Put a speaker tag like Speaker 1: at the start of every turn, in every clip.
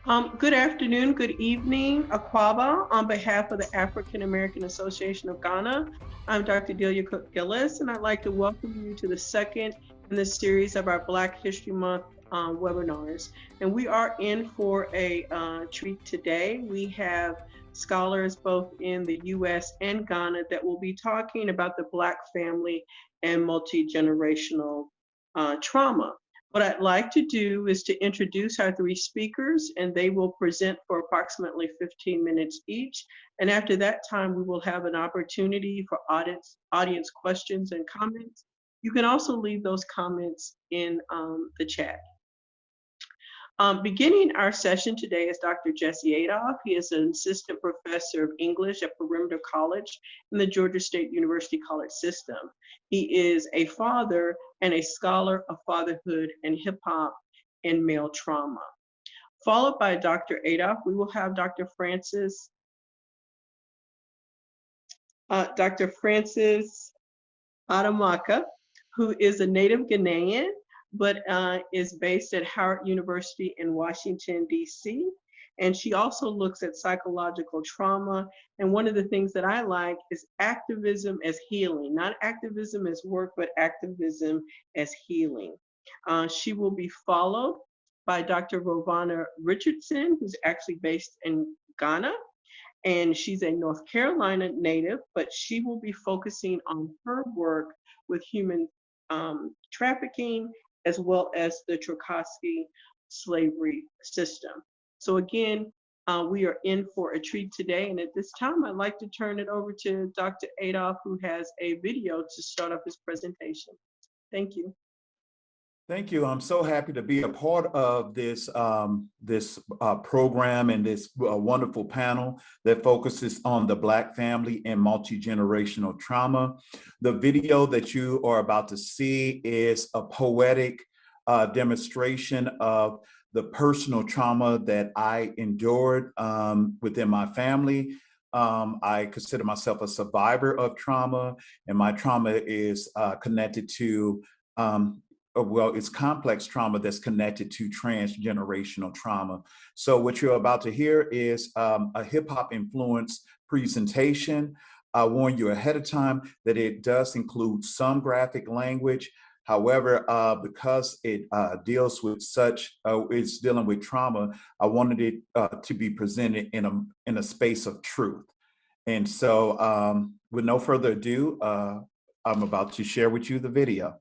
Speaker 1: Good afternoon, good evening, Akwaba. On behalf of the African American Association of Ghana, I'm Dr. Delia Cook Gillis, and I'd like to welcome you to the second in the series of our Black History Month webinars. And we are in for a treat today. We have scholars both in the US and Ghana that will be talking about the Black family and multi-generational trauma. What I'd like to do is to introduce our three speakers, and they will present for approximately 15 minutes each. And after that time, we will have an opportunity for audience questions and comments. You can also leave those comments in the chat. Beginning our session today is Dr. Jesse Adolph. He is an assistant professor of English at Perimeter College in the Georgia State University College System. He is a father and a scholar of fatherhood and hip hop and male trauma. Followed by Dr. Adolph, we will have Dr. Francis Adamaka, who is a native Ghanaian, but is based at Howard University in Washington, D.C. And she also looks at psychological trauma. And one of the things that I like is activism as healing, not activism as work, but activism as healing. She will be followed by Dr. Rovana Richardson, who's actually based in Ghana. And she's a North Carolina native, but she will be focusing on her work with human trafficking, as well as the Trotsky slavery system. So again, we are in for a treat today. And at this time, I'd like to turn it over to Dr. Adolph, who has a video to start off his presentation. Thank you.
Speaker 2: Thank you. I'm so happy to be a part of this program and this wonderful panel that focuses on the Black family and multi-generational trauma. The video that you are about to see is a poetic demonstration of the personal trauma that I endured within my family. I consider myself a survivor of trauma, and my trauma is connected to well, it's complex trauma that's connected to transgenerational trauma. So what you're about to hear is a hip hop influenced presentation. I warn you ahead of time that it does include some graphic language. However, because it deals with it's dealing with trauma, I wanted it to be presented in a space of truth. And so with no further ado, I'm about to share with you the video.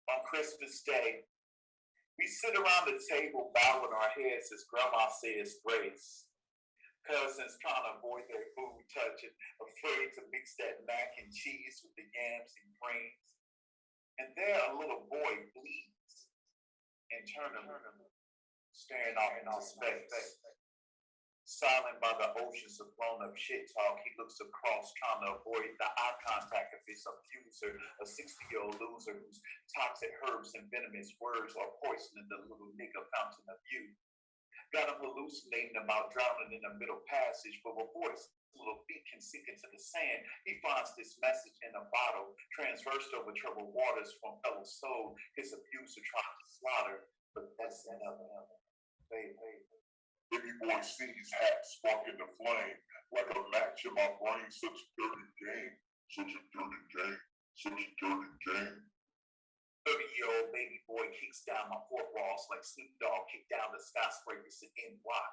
Speaker 3: On Christmas Day, we sit around the table bowing our heads as Grandma says grace. Cousins trying to avoid their food touching, afraid to mix that mac and cheese with the yams and greens. And there a little boy bleeds, internally, staring off into space. Silent by the oceans of grown-up shit talk, he looks across, trying to avoid the eye contact of his abuser, a 60-year-old loser whose toxic herbs and venomous words are poisoning the little nigga fountain of youth. Got him hallucinating about drowning in a middle passage, but before his little feet can sink into the sand, he finds this message in a bottle, transversed over troubled waters from fellow soul, his abuser trying to slaughter, but that's another.
Speaker 4: Baby boy sees hat spark into flame, like a match in my brain, such a dirty game, such a dirty game, such a dirty game.
Speaker 3: 30-year-old baby boy kicks down my four walls like Snoop Dogg kicked down the skyscrapers in NY.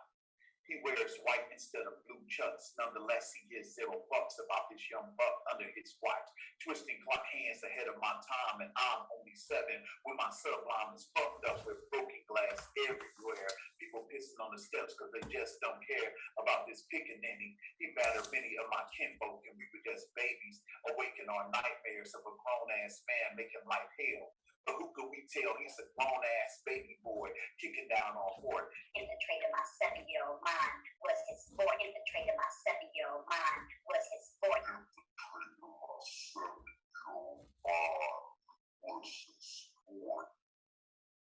Speaker 3: He wears white instead of blue chucks. Nonetheless, he gives zero fucks about this young buck under his watch. Twisting clock hands ahead of my time, and I'm only 7 when my sublime is fucked up with broken glass everywhere. people pissing on the steps because they just don't care about this pickaninny. He battered many of my kinfolk, and we were just babies, awaken our nightmares of a grown-ass man making life hell. But who could we tell he's a grown-ass baby boy kicking down our fort?
Speaker 5: Infiltrated my 7-year-old mind was his sport. Infiltrated my 7-year-old mind was his sport.
Speaker 4: Infiltrated my 7-year-old mind was his sport.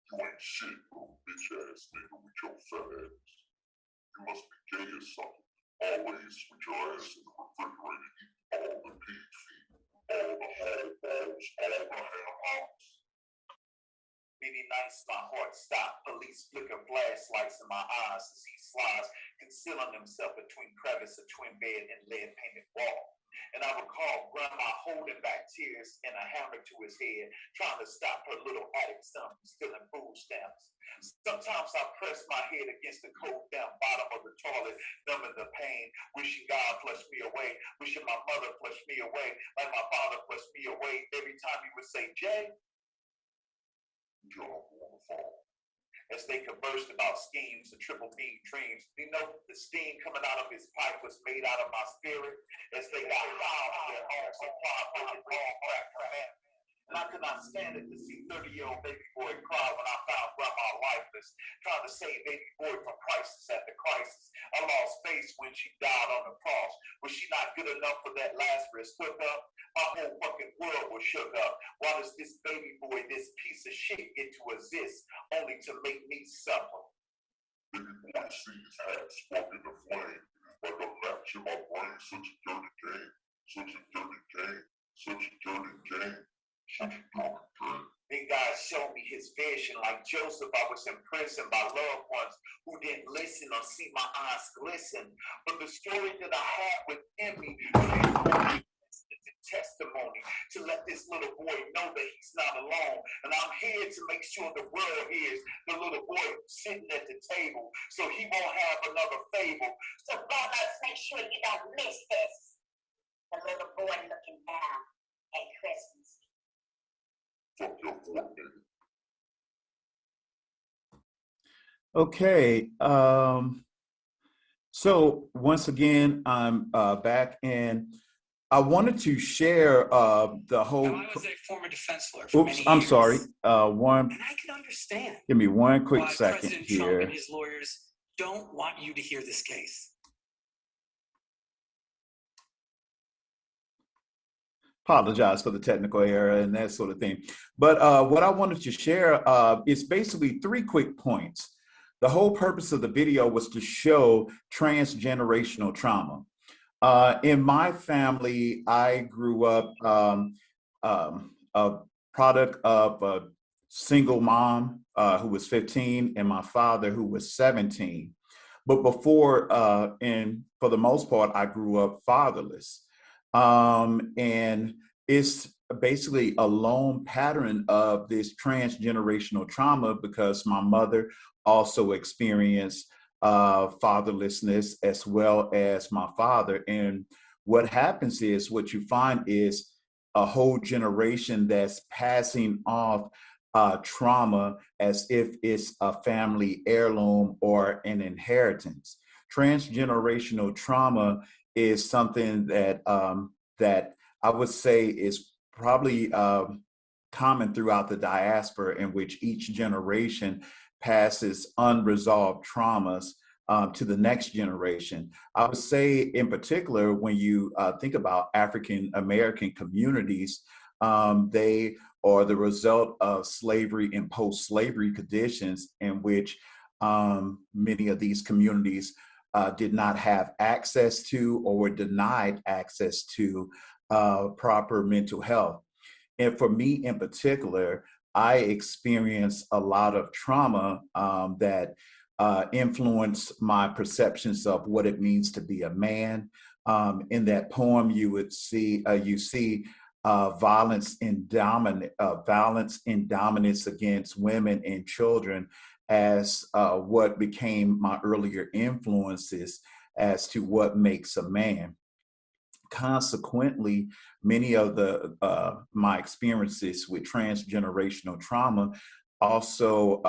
Speaker 4: You ain't shit, little bitch ass nigga with your fat ass. You must be gay or something. Always with your ass in the refrigerator, eating all the pig feet, all the hog balls, all the ham hocks.
Speaker 3: Many nights my heart stopped. Police flicker flashlights in my eyes as he slides, concealing himself between crevice, a twin bed, and lead-painted wall. And I recall Grandma holding back tears and a hammer to his head, trying to stop her little addict son from stealing food stamps. Sometimes I press my head against the cold, damp bottom of the toilet, numbing the pain, wishing God flushed me away, wishing my mother flushed me away, like my father flushed me away. Every time he would say, Jay,
Speaker 4: Jump on the phone.
Speaker 3: as they conversed about schemes and triple beam dreams. You know, the steam coming out of his pipe was made out of my spirit as they got loud in their home supply, making long crack commandment. And I could not stand it to see 30-year-old baby boy cry when I found grandma lifeless, trying to save baby boy from crisis after crisis. I lost faith when she died on the cross. Was she not good enough for that Lazarus hookup? My whole fucking world was shook up. Why does this baby boy, this piece of shit, get to exist only to make me suffer?
Speaker 4: Baby boy sees his hat spark in the flame, like a match in my brain. Such a dirty game, such a dirty game, such a dirty game, such a dirty game.
Speaker 3: Then God showed me his vision. Like Joseph, I was imprisoned by loved ones who didn't listen or see my eyes glisten. But the story that I had within me transformed into testimony to let this little boy know that he's not alone. And I'm here to make sure the world hears the little boy sitting at the table so he won't have another fable.
Speaker 5: So God, let's make sure you don't miss this. The little boy looking down at Christmas.
Speaker 4: Fuck your fort, nigga.
Speaker 2: Okay. So once again, I'm back, and I wanted to share the whole.
Speaker 6: Now, I was a former defense lawyer for many
Speaker 2: I'm
Speaker 6: years.
Speaker 2: sorry.
Speaker 6: And I can understand.
Speaker 2: Give me one quick
Speaker 6: why
Speaker 2: second
Speaker 6: President
Speaker 2: here.
Speaker 6: Trump and his lawyers don't want you to hear this case.
Speaker 2: Apologize for the technical error and that sort of thing. But what I wanted to share is basically 3 quick points. The whole purpose of the video was to show transgenerational trauma. In my family, I grew up a product of a single mom who was 15 and my father who was 17. But before, and for the most part, I grew up fatherless. And it's basically a long pattern of this transgenerational trauma because my mother also experienced fatherlessness as well as my father. And what happens is, what you find is a whole generation that's passing off trauma as if it's a family heirloom or an inheritance. Transgenerational trauma is something that that I would say is probably common throughout the diaspora, in which each generation passes unresolved traumas to the next generation. I would say, in particular, when you think about African American communities, they are the result of slavery and post-slavery conditions in which many of these communities did not have access to or were denied access to proper mental health. And for me in particular, I experienced a lot of trauma that influenced my perceptions of what it means to be a man. In that poem, you see violence and dominance against women and children as what became my earlier influences as to what makes a man. Consequently, many of my experiences with transgenerational trauma also,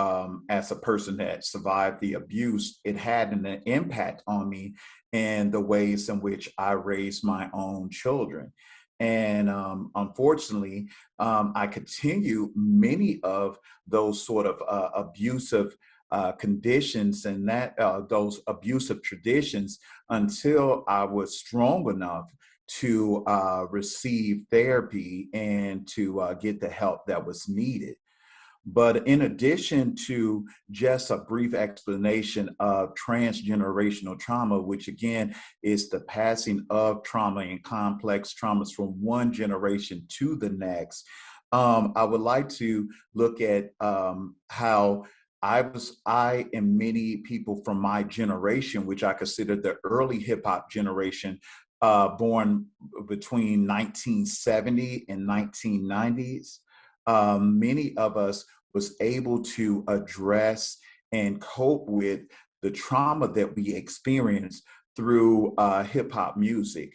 Speaker 2: as a person that survived the abuse, it had an impact on me in the ways in which I raised my own children. And unfortunately, I continue many of those sort of abusive conditions and that those abusive traditions until I was strong enough to receive therapy and to get the help that was needed. But in addition to just a brief explanation of transgenerational trauma, which again is the passing of trauma and complex traumas from one generation to the next, I would like to look at how I and many people from my generation, which I consider the early hip hop generation, born between 1970 and 1990s, many of us was able to address and cope with the trauma that we experienced through hip hop music.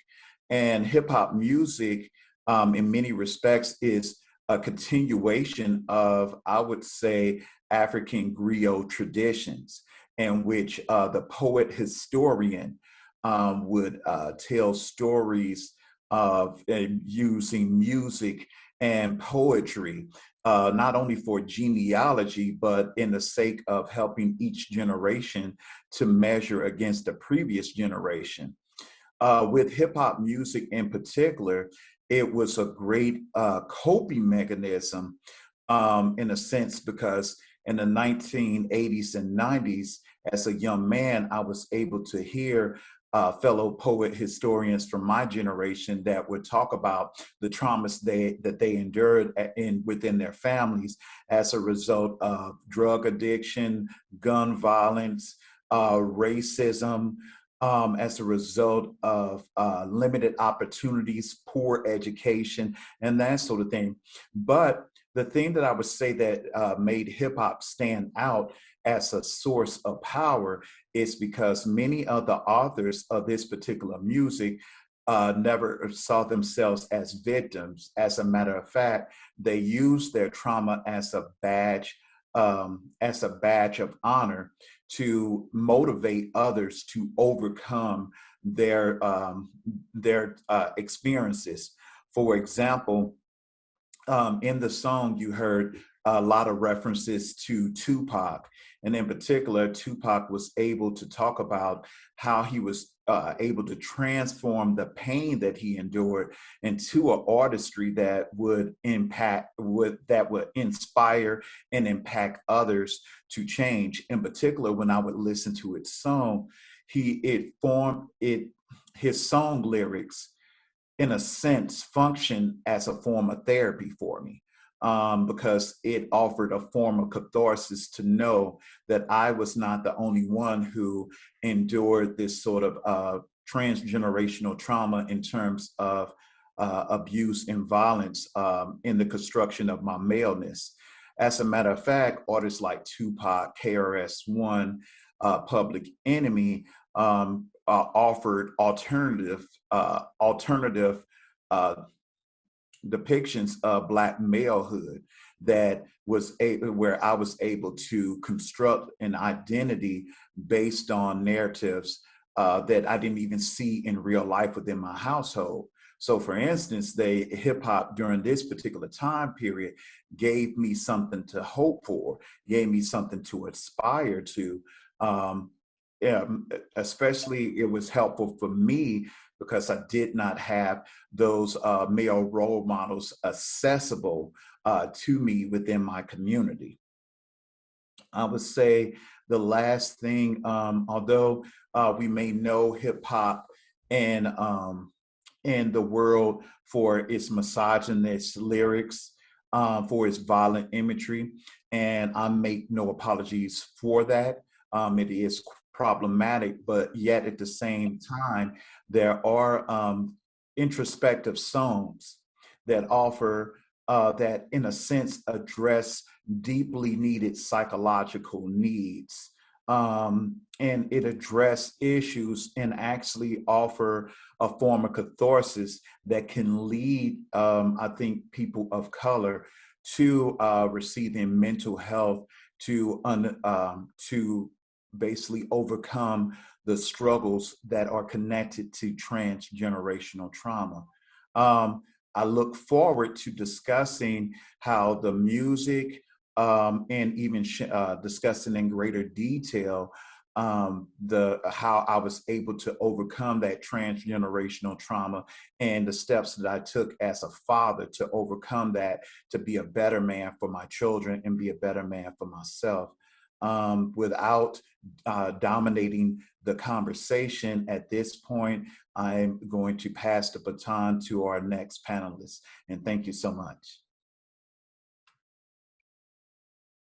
Speaker 2: And hip hop music, in many respects, is a continuation of, I would say, African griot traditions, in which the poet historian would tell stories of using music and poetry, not only for genealogy, but in the sake of helping each generation to measure against the previous generation. With hip hop music in particular, it was a great coping mechanism in a sense, because in the 1980s and 90s, as a young man, I was able to hear fellow poet historians from my generation that would talk about the traumas that they endured within their families as a result of drug addiction, gun violence, racism, as a result of limited opportunities, poor education, and that sort of thing. But the thing that I would say that made hip hop stand out as a source of power is because many of the authors of this particular music never saw themselves as victims. As a matter of fact, they used their trauma as a badge of honor to motivate others to overcome their experiences. For example, in the song, you heard a lot of references to Tupac. And in particular, Tupac was able to talk about how he was able to transform the pain that he endured into an artistry that would inspire and impact others to change. In particular, when I would listen to his song, his song lyrics, in a sense, function as a form of therapy for me, because it offered a form of catharsis to know that I was not the only one who endured this sort of transgenerational trauma in terms of abuse and violence in the construction of my maleness. As a matter of fact, artists like Tupac, KRS-One, Public Enemy, offered alternative depictions of Black malehood that was where I was able to construct an identity based on narratives that I didn't even see in real life within my household. So for instance, the hip hop during this particular time period gave me something to hope for, gave me something to aspire to. Especially it was helpful for me because I did not have those male role models accessible to me within my community. I would say the last thing, although we may know hip hop and in the world for its misogynist lyrics, for its violent imagery, and I make no apologies for that. It is problematic, but yet at the same time, there are introspective songs that offer, that in a sense address deeply needed psychological needs. And it address issues and actually offer a form of catharsis that can lead, I think, people of color to receiving mental health to basically overcome the struggles that are connected to transgenerational trauma. I look forward to discussing how the music and even discussing in greater detail how I was able to overcome that transgenerational trauma and the steps that I took as a father to overcome that, to be a better man for my children and be a better man for myself. Without dominating the conversation at this point, I'm going to pass the baton to our next panelist. And thank you so much.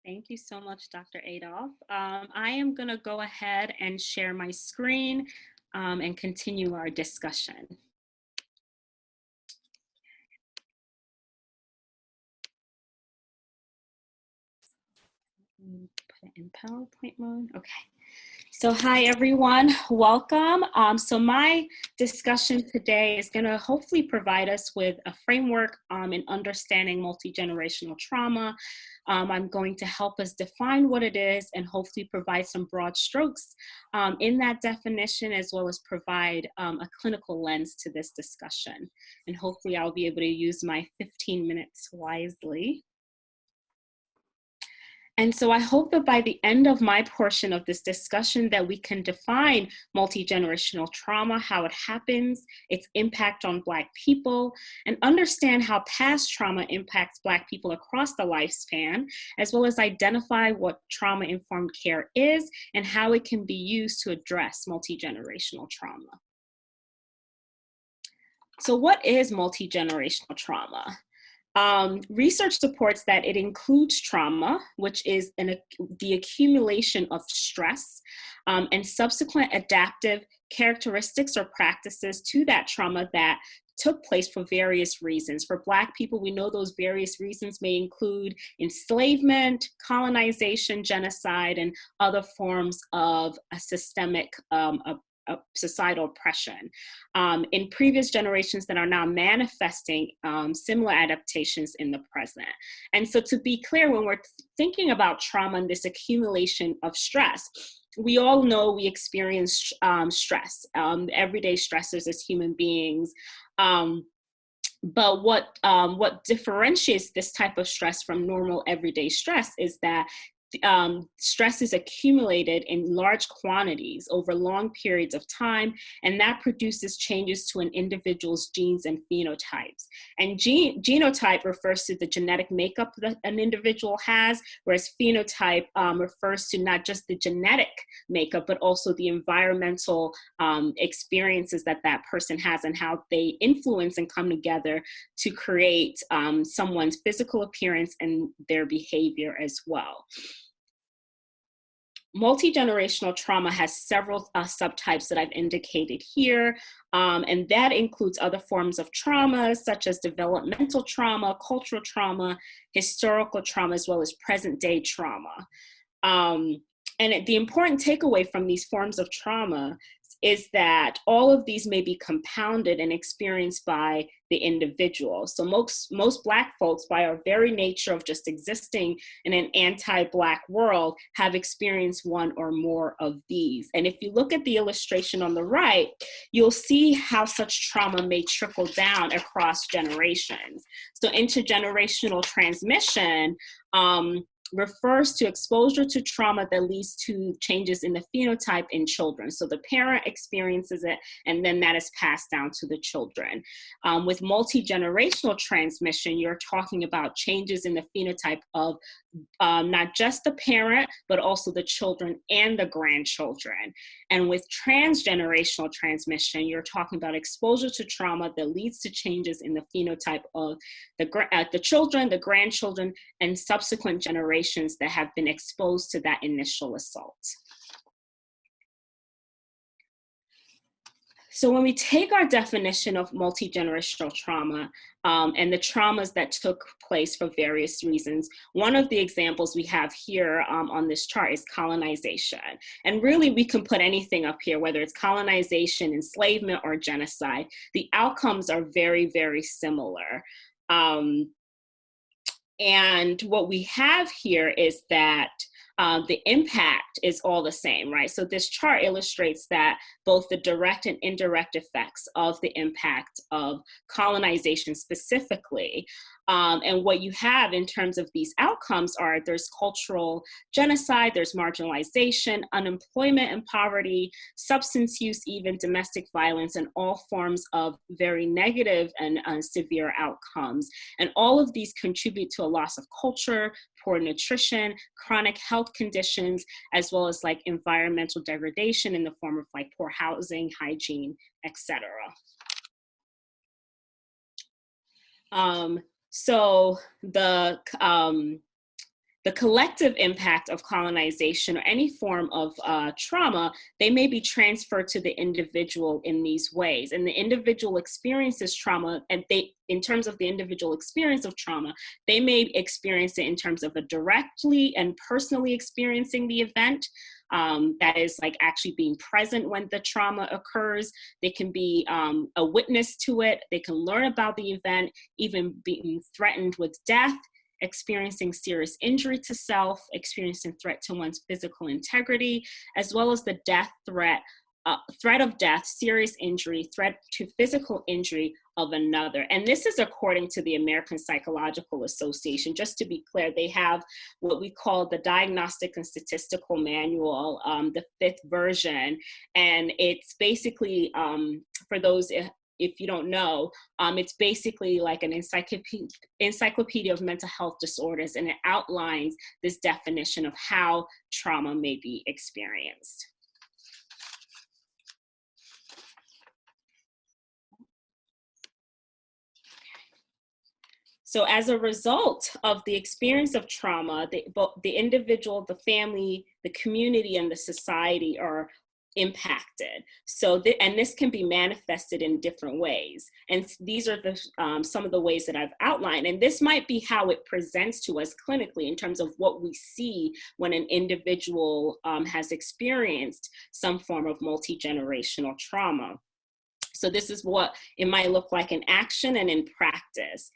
Speaker 7: Thank you so much, Dr. Adolph. I am going to go ahead and share my screen and continue our discussion. Put it in PowerPoint mode. Okay. So hi, everyone. Welcome. So my discussion today is going to hopefully provide us with a framework in understanding multi-generational trauma. I'm going to help us define what it is and hopefully provide some broad strokes in that definition, as well as provide a clinical lens to this discussion. And hopefully I'll be able to use my 15 minutes wisely. And so I hope that by the end of my portion of this discussion that we can define multi-generational trauma, how it happens, its impact on Black people, and understand how past trauma impacts Black people across the lifespan, as well as identify what trauma-informed care is and how it can be used to address multi-generational trauma. So what is multi-generational trauma? Research supports that it includes trauma, which is the accumulation of stress and subsequent adaptive characteristics or practices to that trauma that took place for various reasons. For Black people, we know those various reasons may include enslavement, colonization, genocide, and other forms of a systemic societal oppression. In previous generations that are now manifesting similar adaptations in the present. And so to be clear, when we're thinking about trauma and this accumulation of stress, we all know we experience stress, everyday stressors as human beings. But what differentiates this type of stress from normal everyday stress is that stress is accumulated in large quantities over long periods of time, and that produces changes to an individual's genes and phenotypes. And genotype refers to the genetic makeup that an individual has, whereas phenotype refers to not just the genetic makeup, but also the environmental experiences that that person has and how they influence and come together to create someone's physical appearance and their behavior as well. Multi-generational trauma has several subtypes that I've indicated here, and that includes other forms of trauma, such as developmental trauma, cultural trauma, historical trauma, as well as present-day trauma. And the important takeaway from these forms of trauma is that all of these may be compounded and experienced by the individual. So most Black folks, by our very nature of just existing in an anti-Black world, have experienced one or more of these. And if you look at the illustration on the right, you'll see how such trauma may trickle down across generations. So intergenerational transmission refers to exposure to trauma that leads to changes in the phenotype in children. So the parent experiences it, and then that is passed down to the children. With multi-generational transmission, you're talking about changes in the phenotype of not just the parent, but also the children and the grandchildren. And with transgenerational transmission, you're talking about exposure to trauma that leads to changes in the phenotype of the children, the grandchildren, and subsequent generations that have been exposed to that initial assault. So when we take our definition of multi-generational trauma and the traumas that took place for various reasons, one of the examples we have here on this chart is colonization. And really we can put anything up here, whether it's colonization, enslavement, or genocide. The outcomes are very, very similar. And what we have here is that the impact is all the same, right? So this chart illustrates that both the direct and indirect effects of the impact of colonization specifically. And what you have in terms of these outcomes are there's cultural genocide, there's marginalization, unemployment and poverty, substance use, even domestic violence, and all forms of very negative and severe outcomes. And all of these contribute to a loss of culture, poor nutrition, chronic health conditions, as well as like environmental degradation in the form of like poor housing, hygiene, etc. So the collective impact of colonization or any form of trauma, they may be transferred to the individual in these ways. And the individual experiences trauma, and in terms of the individual experience of trauma, they may experience it in terms of a directly and personally experiencing the event. That is like actually being present when the trauma occurs. They can be a witness to it. They can learn about the event, even being threatened with death, experiencing serious injury to self, experiencing threat to one's physical integrity, as well as the death threat, threat of death, serious injury, threat to physical injury of another. And this is according to the American Psychological Association. Just to be clear, they have what we call the Diagnostic and Statistical Manual, the 5th version. And it's basically, for those if you don't know, it's basically like an encyclopedia of mental health disorders, and it outlines this definition of how trauma may be experienced. So as a result of the experience of trauma, the individual, the family, the community, and the society are impacted. So, and this can be manifested in different ways. And these are some of the ways that I've outlined. And this might be how it presents to us clinically in terms of what we see when an individual has experienced some form of multi-generational trauma. So this is what it might look like in action and in practice.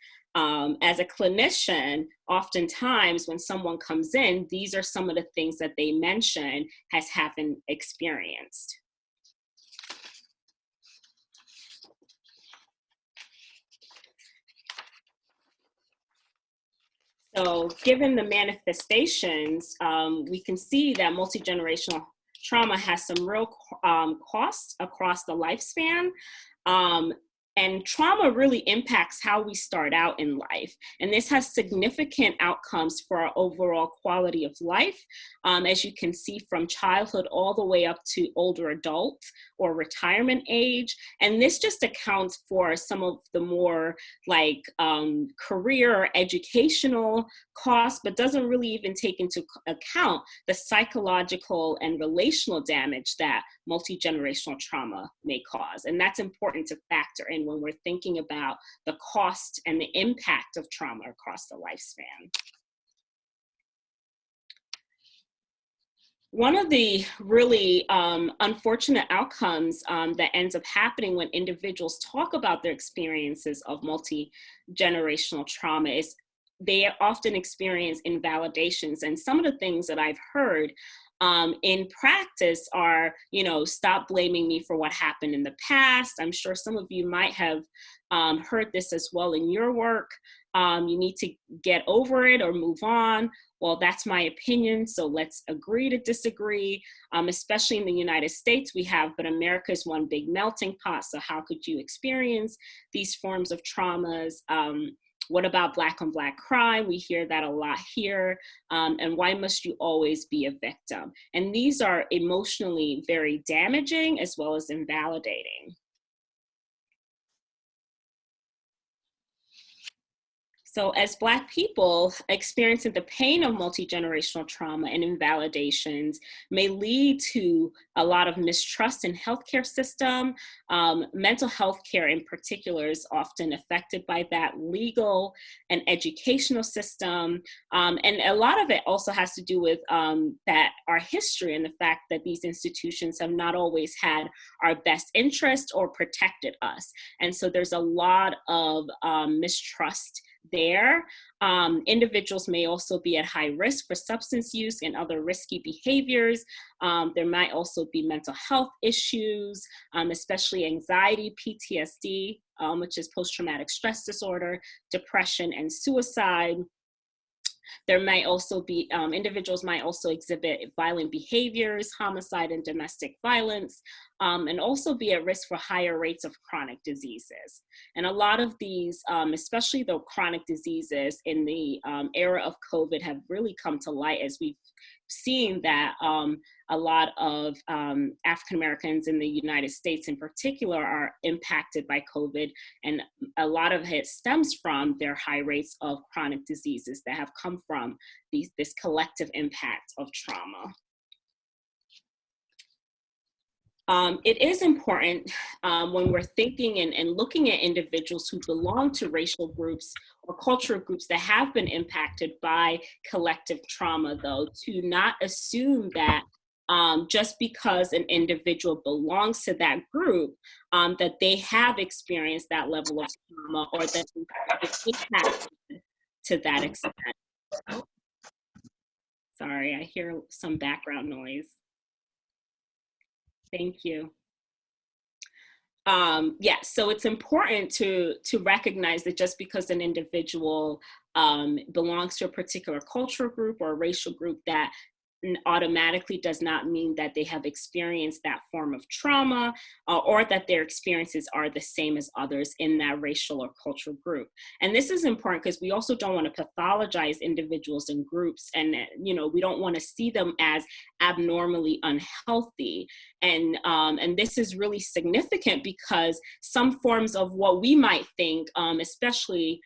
Speaker 7: As a clinician, oftentimes when someone comes in, these are some of the things that they mention as having experienced. So given the manifestations, we can see that multi-generational trauma has some real costs across the lifespan. And trauma really impacts how we start out in life. And this has significant outcomes for our overall quality of life, as you can see from childhood all the way up to older adult or retirement age. And this just accounts for some of the more like career or educational costs, but doesn't really even take into account the psychological and relational damage that multi-generational trauma may cause. And that's important to factor in when we're thinking about the cost and the impact of trauma across the lifespan. One of the really unfortunate outcomes that ends up happening when individuals talk about their experiences of multi-generational trauma is they often experience invalidations. And some of the things that I've heard in practice are, you know, stop blaming me for what happened in the past. I'm sure some of you might have heard this as well in your work. You need to get over it or move on. Well, that's my opinion, so let's agree to disagree. Especially in the United States, we have, but America is one big melting pot, so how could you experience these forms of traumas? What about Black on Black crime? We hear that a lot here. And why must you always be a victim? And these are emotionally very damaging as well as invalidating. So as Black people, experiencing the pain of multi-generational trauma and invalidations may lead to a lot of mistrust in healthcare system. Mental health care in particular is often affected by that, legal and educational system. And a lot of it also has to do with that our history and the fact that these institutions have not always had our best interest or protected us. And so there's a lot of mistrust there. Individuals may also be at high risk for substance use and other risky behaviors. There might also be mental health issues, especially anxiety, PTSD, which is post-traumatic stress disorder, depression, and suicide. There might also be, individuals might also exhibit violent behaviors, homicide and domestic violence, and also be at risk for higher rates of chronic diseases. And a lot of these, especially the chronic diseases in the era of COVID, have really come to light as we've seen that a lot of African Americans in the United States in particular are impacted by COVID, and a lot of it stems from their high rates of chronic diseases that have come from this collective impact of trauma. It is important when we're thinking and looking at individuals who belong to racial groups or cultural groups that have been impacted by collective trauma, though, to not assume that just because an individual belongs to that group, that they have experienced that level of trauma or that they've been impacted to that extent. Sorry, I hear some background noise. Thank you. Yeah, so it's important to recognize that just because an individual belongs to a particular cultural group or racial group, that automatically does not mean that they have experienced that form of trauma or that their experiences are the same as others in that racial or cultural group. And this is important because we also don't want to pathologize individuals and groups, and we don't want to see them as abnormally unhealthy. And this is really significant because some forms of what we might think, especially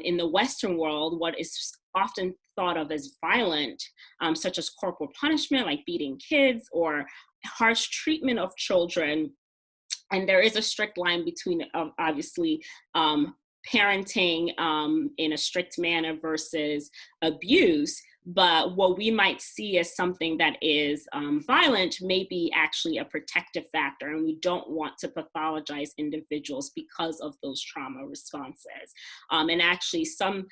Speaker 7: in the Western world, what is often thought of as violent, such as corporal punishment, like beating kids, or harsh treatment of children. And there is a strict line between, obviously, parenting in a strict manner versus abuse. But what we might see as something that is violent may be actually a protective factor, and we don't want to pathologize individuals because of those trauma responses. And actually some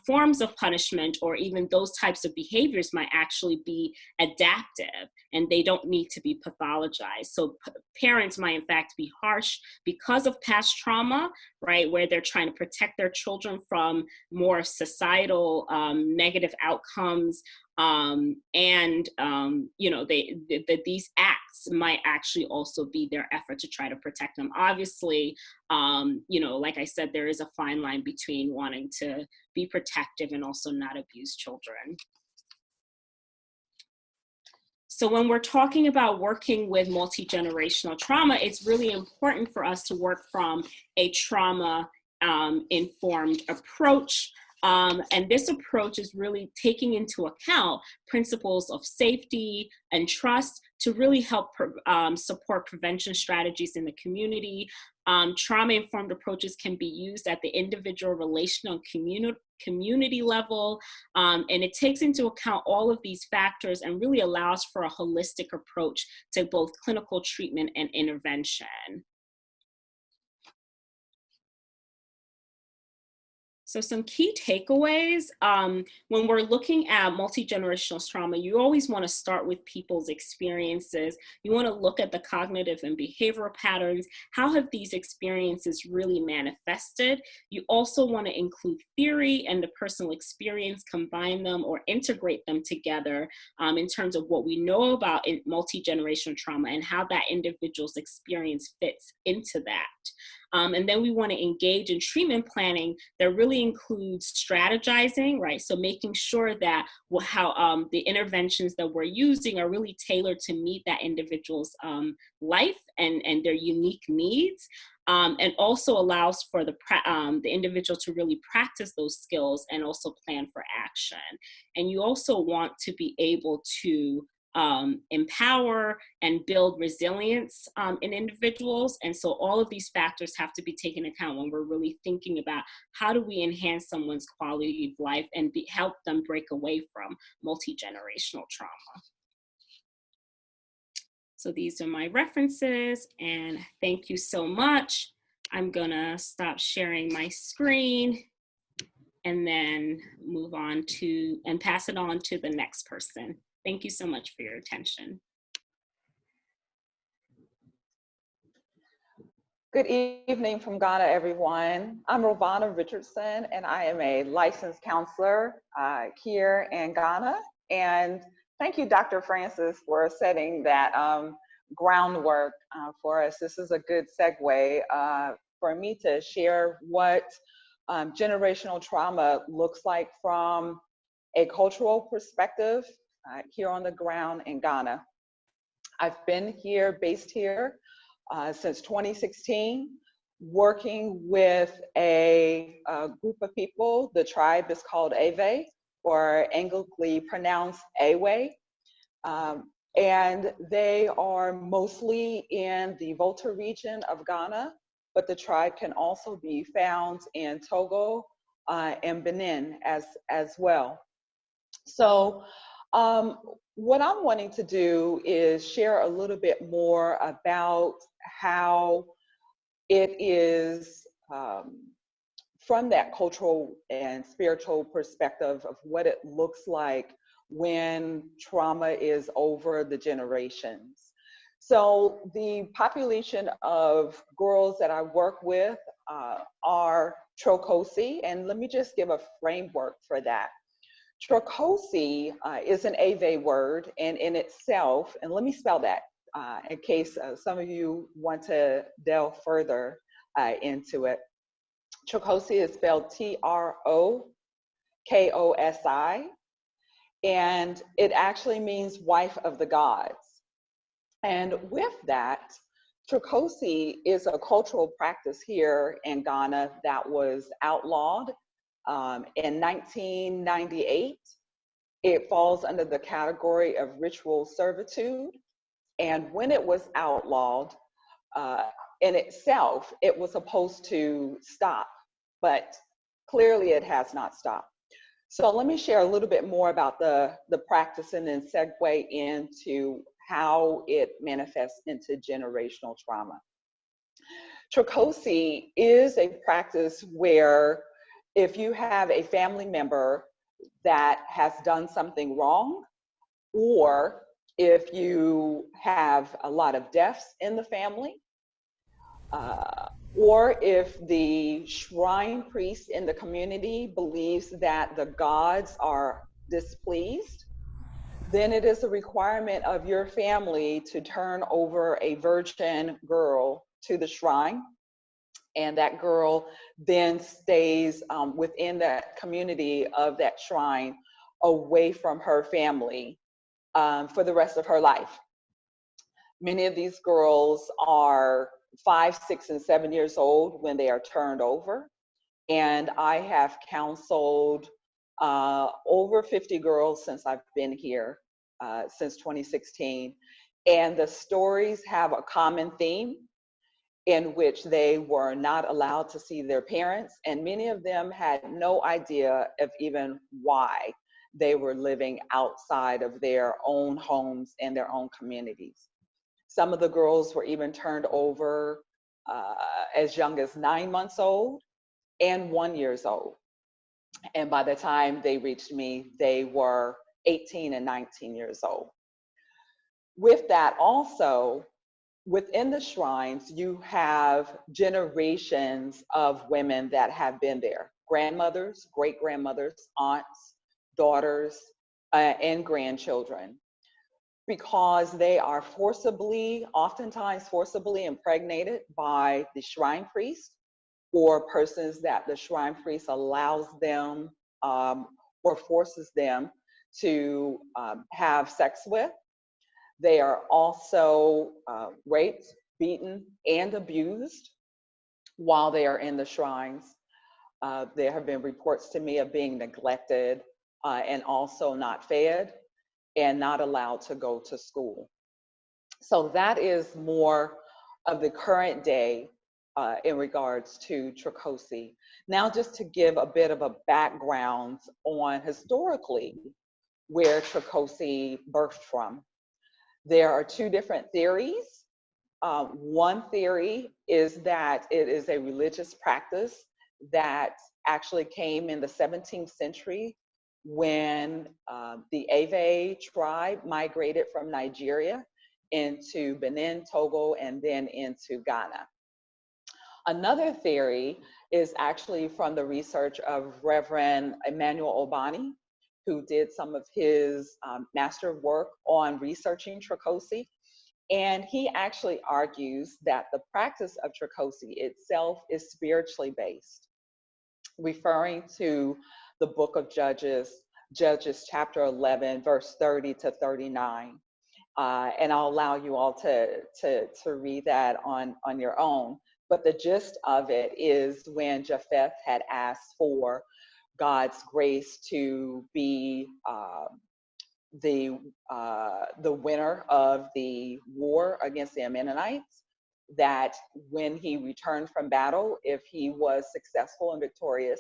Speaker 7: forms of punishment or even those types of behaviors might actually be adaptive, and they don't need to be pathologized. So parents might in fact be harsh because of past trauma, right, where they're trying to protect their children from more societal negative outcomes. These acts might actually also be their effort to try to protect them. Obviously, like I said, there is a fine line between wanting to be protective and also not abuse children. So when we're talking about working with multi-generational trauma, it's really important for us to work from a trauma informed approach. And this approach is really taking into account principles of safety and trust to really help support prevention strategies in the community. Trauma-informed approaches can be used at the individual, relational, community level, and it takes into account all of these factors and really allows for a holistic approach to both clinical treatment and intervention. So some key takeaways, when we're looking at multi-generational trauma, you always want to start with people's experiences. You want to look at the cognitive and behavioral patterns. How have these experiences really manifested? You also want to include theory and the personal experience, combine them or integrate them together in terms of what we know about multi-generational trauma and how that individual's experience fits into that. And then we want to engage in treatment planning that really includes strategizing, right? So making sure that how the interventions that we're using are really tailored to meet that individual's life and their unique needs. And also allows for the individual to really practice those skills and also plan for action. And you also want to be able to empower and build resilience in individuals. And so all of these factors have to be taken into account when we're really thinking about how do we enhance someone's quality of life and help them break away from multi-generational trauma. So these are my references, and thank you so much. I'm gonna stop sharing my screen. and then move on to and pass it on to the next person. Thank you so much for your attention.
Speaker 8: Good evening from Ghana, everyone. I'm Rovana Richardson, and I am a licensed counselor here in Ghana. And thank you, Dr. Francis, for setting that groundwork for us. This is a good segue for me to share what generational trauma looks like from a cultural perspective here on the ground in Ghana. I've been here, based here, since 2016, working with a group of people. The tribe is called Ewe, or anglically pronounced Ewe. And they are mostly in the Volta region of Ghana, but the tribe can also be found in Togo and Benin as well. So what I'm wanting to do is share a little bit more about how it is from that cultural and spiritual perspective of what it looks like when trauma is over the generations. So the population of girls that I work with are Trokosi, and let me just give a framework for that. Trokosi is an Ewe word, and in itself, and let me spell that in case some of you want to delve further into it. Trokosi is spelled T-R-O-K-O-S-I, and it actually means wife of the gods. And with that, Trokosi is a cultural practice here in Ghana that was outlawed in 1998. It falls under the category of ritual servitude. And when it was outlawed, in itself, it was supposed to stop, but clearly it has not stopped. So let me share a little bit more about the practice and then segue into how it manifests into generational trauma. Trokosi is a practice where if you have a family member that has done something wrong, or if you have a lot of deaths in the family, or if the shrine priest in the community believes that the gods are displeased, then it is a requirement of your family to turn over a virgin girl to the shrine. And that girl then stays within that community of that shrine, away from her family for the rest of her life. Many of these girls are 5, 6, and 7 years old when they are turned over. And I have counseled over 50 girls since I've been here, since 2016. And the stories have a common theme in which they were not allowed to see their parents. And many of them had no idea of even why they were living outside of their own homes and their own communities. Some of the girls were even turned over as young as 9 months old and 1 year old. And by the time they reached me, they were 18 and 19 years old. With that also, within the shrines, you have generations of women that have been there. Grandmothers, great-grandmothers, aunts, daughters, and grandchildren. Because they are oftentimes forcibly impregnated by the shrine priest or persons that the shrine priest allows them or forces them to have sex with. They are also raped, beaten, and abused while they are in the shrines. There have been reports to me of being neglected and also not fed and not allowed to go to school. So that is more of the current day in regards to Trokosi. Now, just to give a bit of a background on historically where Trokosi birthed from. There are two different theories. One theory is that it is a religious practice that actually came in the 17th century when the Ewe tribe migrated from Nigeria into Benin, Togo, and then into Ghana. Another theory is actually from the research of Reverend Emmanuel Obani, who did some of his master work on researching Trikosi. And he actually argues that the practice of Trikosi itself is spiritually based, referring to the book of Judges, Judges chapter 11, verse 30 to 39. And I'll allow you all to read that on your own. But the gist of it is when Japheth had asked for God's grace to be the winner of the war against the Ammonites, that when he returned from battle, if he was successful and victorious,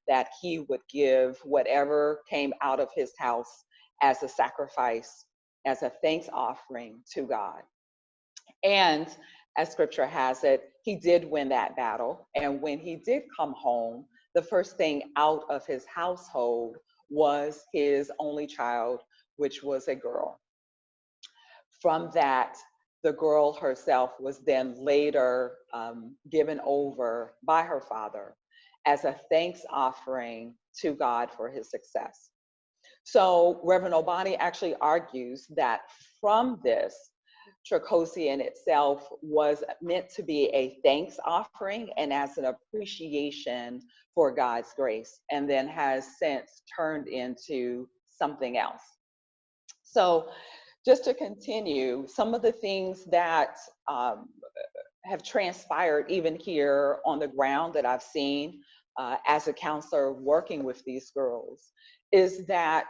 Speaker 8: that he would give whatever came out of his house as a sacrifice, as a thanks offering to God. And as scripture has it, he did win that battle. And when he did come home, the first thing out of his household was his only child, which was a girl. From that, the girl herself was then later given over by her father as a thanks offering to God for his success. So Reverend Obani actually argues that from this, Trikosi in itself was meant to be a thanks offering and as an appreciation for God's grace, and then has since turned into something else. So just to continue, some of the things that have transpired even here on the ground that I've seen as a counselor working with these girls is that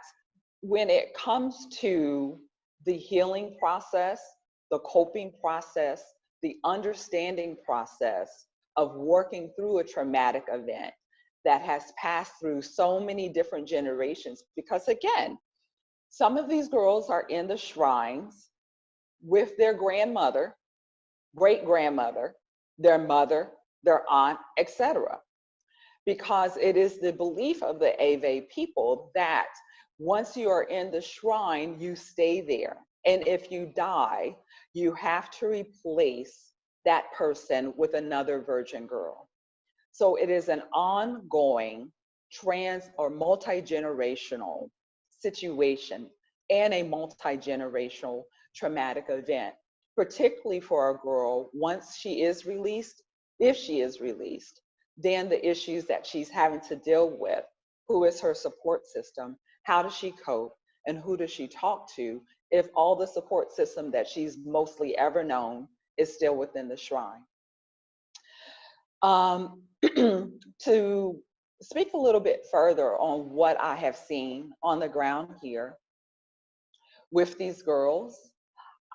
Speaker 8: when it comes to the healing process, the coping process, the understanding process of working through a traumatic event that has passed through so many different generations, because again, some of these girls are in the shrines with their grandmother, great-grandmother, their mother, their aunt, etc. Because it is the belief of the Ewe people that once you are in the shrine, you stay there. And if you die, you have to replace that person with another virgin girl. So it is an ongoing trans or multi-generational situation and a multi-generational traumatic event, particularly for a girl once she is released, if she is released, then the issues that she's having to deal with, who is her support system, how does she cope, and who does she talk to if all the support system that she's mostly ever known is still within the shrine. To speak a little bit further on what I have seen on the ground here with these girls,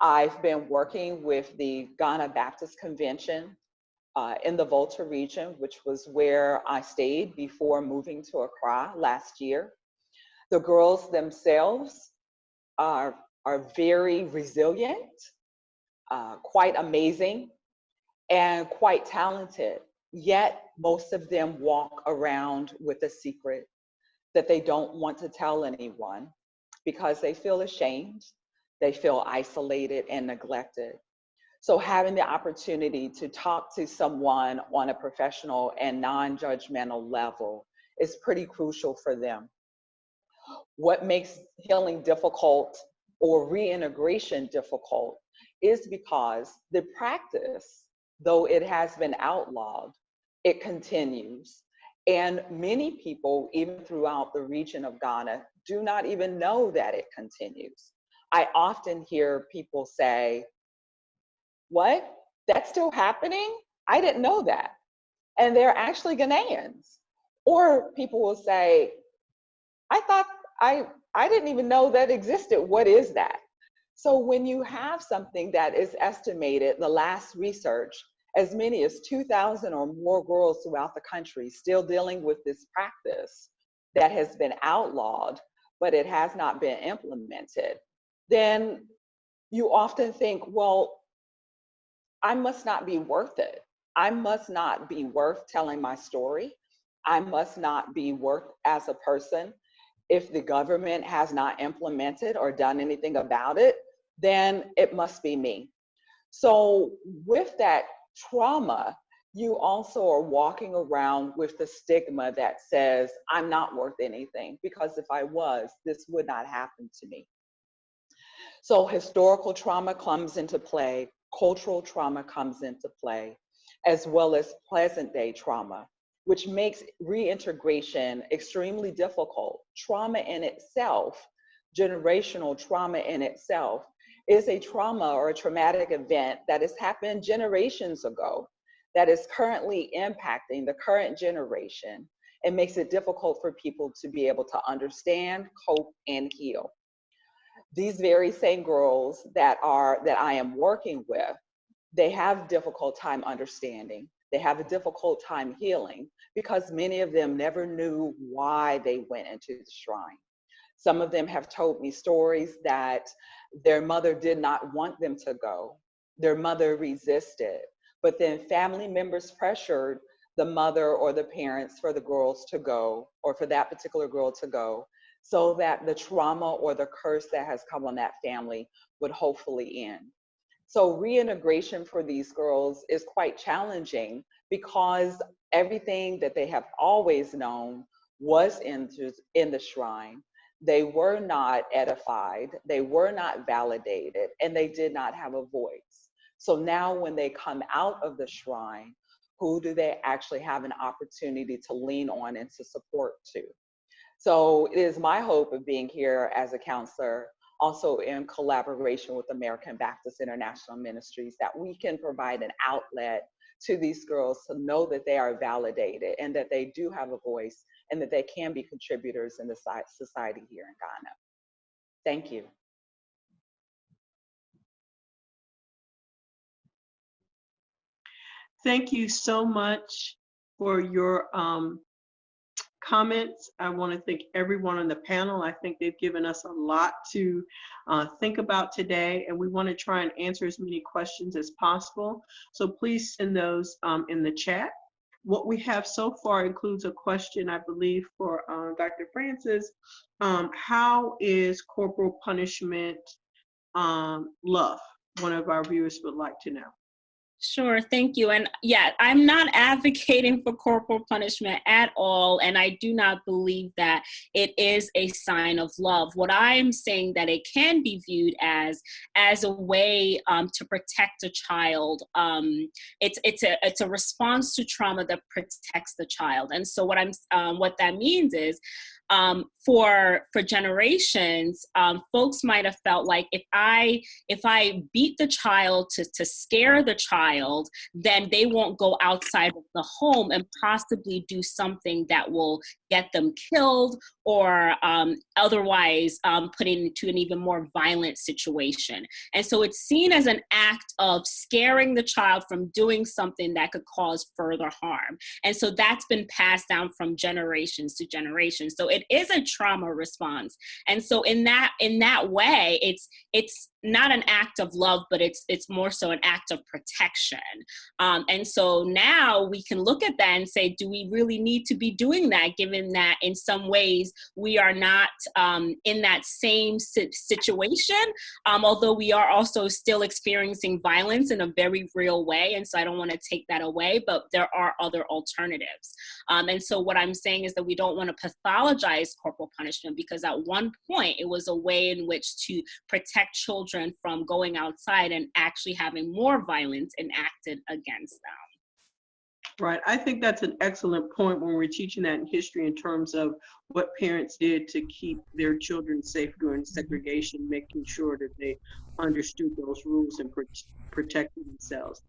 Speaker 8: I've been working with the Ghana Baptist Convention in the Volta region, which was where I stayed before moving to Accra last year. The girls themselves are very resilient, quite amazing, and quite talented. Yet most of them walk around with a secret that they don't want to tell anyone because they feel ashamed, they feel isolated and neglected. So having the opportunity to talk to someone on a professional and non-judgmental level is pretty crucial for them. What makes healing difficult or reintegration difficult is because the practice, though it has been outlawed, it continues. And many people, even throughout the region of Ghana, do not even know that it continues. I often hear people say, "What? That's still happening? I didn't know that." And they're actually Ghanaians. Or people will say, "I thought I didn't even know that existed. What is that?" So when you have something that is estimated, the last research, as many as 2,000 or more girls throughout the country still dealing with this practice that has been outlawed, but it has not been implemented, then you often think, well, I must not be worth it. I must not be worth telling my story. I must not be worth as a person. If the government has not implemented or done anything about it, then it must be me. So with that trauma, you also are walking around with the stigma that says, I'm not worth anything, because if I was, this would not happen to me. So historical trauma comes into play, cultural trauma comes into play, as well as present day trauma, which makes reintegration extremely difficult. Trauma in itself, generational trauma in itself, is a trauma or a traumatic event that has happened generations ago, that is currently impacting the current generation and makes it difficult for people to be able to understand, cope, and heal. These very same girls that I am working with, they have difficult time understanding. They have a difficult time healing because many of them never knew why they went into the shrine. Some of them have told me stories that their mother did not want them to go. Their mother resisted, but then family members pressured the mother or the parents for the girls to go, or for that particular girl to go, so that the trauma or the curse that has come on that family would hopefully end. So reintegration for these girls is quite challenging because everything that they have always known was in the shrine. They were not edified, they were not validated, and they did not have a voice. So now when they come out of the shrine, who do they actually have an opportunity to lean on and to support to? So it is my hope of being here as a counselor, also in collaboration with American Baptist International Ministries, that we can provide an outlet to these girls to know that they are validated and that they do have a voice and that they can be contributors in the society here in Ghana. Thank you.
Speaker 1: Thank you so much for your comments. I want to thank everyone on the panel. I think they've given us a lot to think about today, and we want to try and answer as many questions as possible. So please send those in the chat. What we have so far includes a question, I believe, for Dr. Francis. How is corporal punishment love? One of our viewers would like to know.
Speaker 7: Sure, thank you. And yeah, I'm not advocating for corporal punishment at all, and I do not believe that it is a sign of love. What I'm saying that it can be viewed as a way to protect a child. It's a response to trauma that protects the child. And so what that means is, for generations, folks might have felt like if I beat the child to scare the child, then they won't go outside of the home and possibly do something that will get them killed or otherwise put into an even more violent situation. And so it's seen as an act of scaring the child from doing something that could cause further harm. And so that's been passed down from generations to generations. So it is a trauma response. And so in that way, it's not an act of love, but it's more so an act of protection. And so now we can look at that and say, do we really need to be doing that, given that in some ways we are not in that same situation, although we are also still experiencing violence in a very real way. And so I don't want to take that away, but there are other alternatives. And so what I'm saying is that we don't want to pathologize corporal punishment, because at one point it was a way in which to protect children from going outside and actually having more violence enacted against them.
Speaker 1: Right. I think that's an excellent point when we're teaching that in history in terms of what parents did to keep their children safe during segregation, making sure that they understood those rules and protected themselves.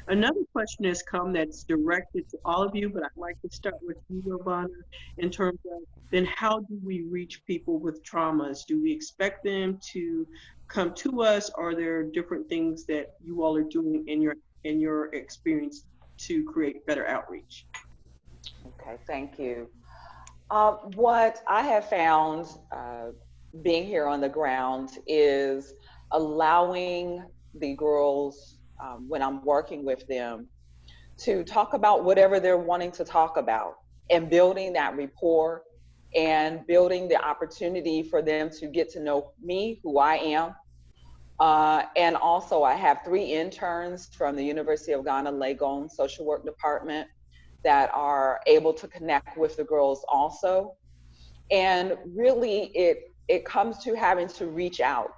Speaker 1: Another question has come that's directed to all of you, but I'd like to start with you, Giovanna, in terms of then how do we reach people with traumas? Do we expect them to come to us, or are there different things that you all are doing in your experience to create better outreach?
Speaker 8: Okay, thank you. What I have found being here on the ground is allowing the girls, when I'm working with them, to talk about whatever they're wanting to talk about. and building that rapport and building the opportunity for them to get to know me, who I am. And also I have 3 interns from the University of Ghana, Legon Social Work Department that are able to connect with the girls also. And really it comes to having to reach out.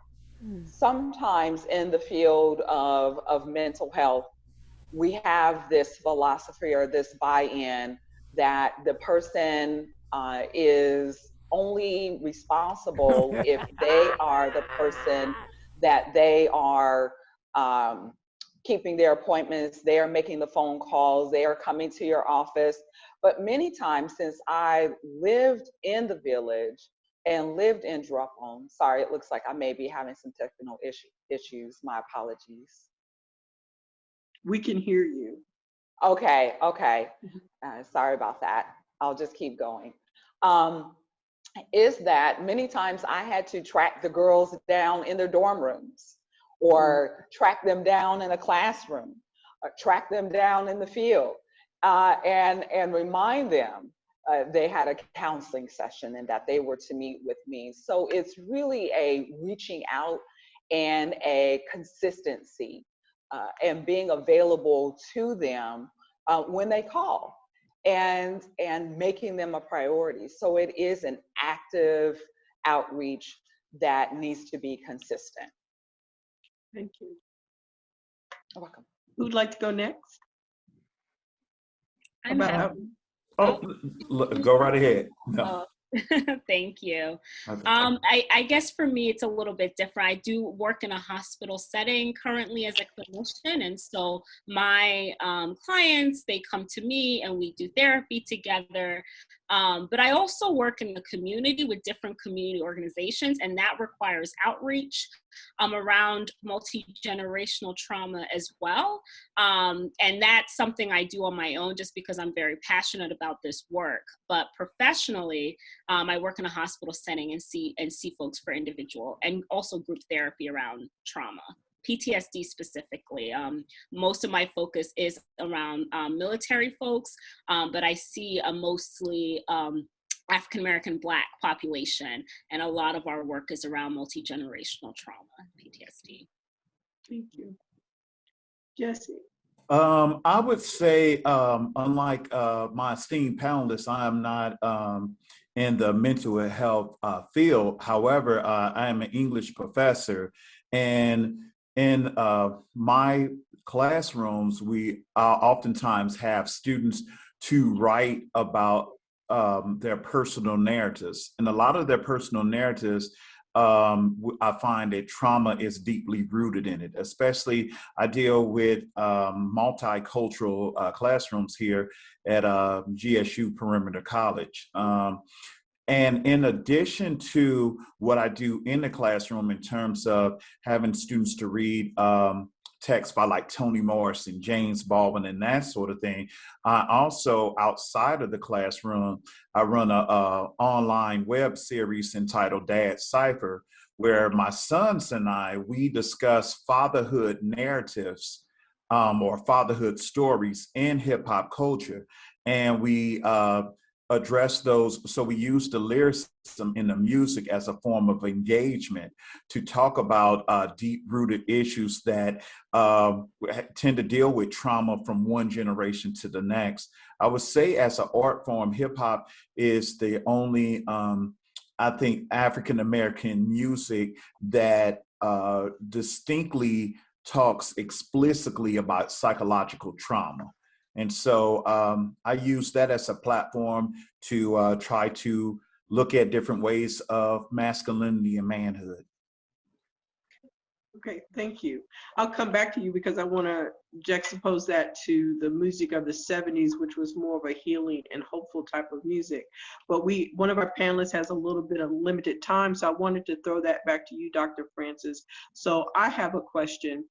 Speaker 8: Sometimes in the field of mental health, we have this philosophy or this buy-in that the person is only responsible if they are the person that they are keeping their appointments, they are making the phone calls, they are coming to your office. But many times since I lived in the village and lived in Drupham, sorry, it looks like I may be having some technical issues, my apologies.
Speaker 1: We can hear you.
Speaker 8: Okay. Sorry about that. I'll just keep going. Is that many times I had to track the girls down in their dorm rooms, or track them down in a classroom, or track them down in the field, and remind them they had a counseling session and that they were to meet with me. So it's really a reaching out and a consistency. And being available to them when they call, and making them a priority. So it is an active outreach that needs to be consistent.
Speaker 1: Thank you.
Speaker 8: You're welcome.
Speaker 1: Who'd like to go next?
Speaker 7: I'm happy.
Speaker 2: Go right ahead. No.
Speaker 7: Thank you.
Speaker 2: Okay.
Speaker 7: I guess for me, it's a little bit different. I do work in a hospital setting currently as a clinician. And so my clients, they come to me and we do therapy together. But I also work in the community with different community organizations, and that requires outreach around multi-generational trauma as well. And that's something I do on my own just because I'm very passionate about this work. But professionally, I work in a hospital setting and see folks for individual and also group therapy around trauma. PTSD specifically. Most of my focus is around military folks, but I see a mostly African-American Black population, and a lot of our work is around multi-generational trauma, PTSD.
Speaker 1: Thank you. Jesse.
Speaker 2: I would say, unlike my esteemed panelists, I am not in the mental health field. However, I am an English professor, and in my classrooms, we oftentimes have students to write about their personal narratives. And a lot of their personal narratives, I find that trauma is deeply rooted in it. Especially, I deal with multicultural classrooms here at GSU Perimeter College. And in addition to what I do in the classroom in terms of having students to read texts by like Toni Morrison, James Baldwin, and that sort of thing, I also, outside of the classroom, I run a online web series entitled Dad Cipher, where my sons and we discuss fatherhood narratives or fatherhood stories in hip hop culture. And we address those. So we use the lyricism in the music as a form of engagement to talk about deep-rooted issues that tend to deal with trauma from one generation to the next. I would say as an art form, hip-hop is the only, I think, African-American music that distinctly talks explicitly about psychological trauma. And so I use that as a platform to try to look at different ways of masculinity and manhood.
Speaker 1: Okay, thank you. I'll come back to you because I want to juxtapose that to the music of the 70s, which was more of a healing and hopeful type of music. But one of our panelists has a little bit of limited time, so I wanted to throw that back to you, Dr. Francis. So I have a question.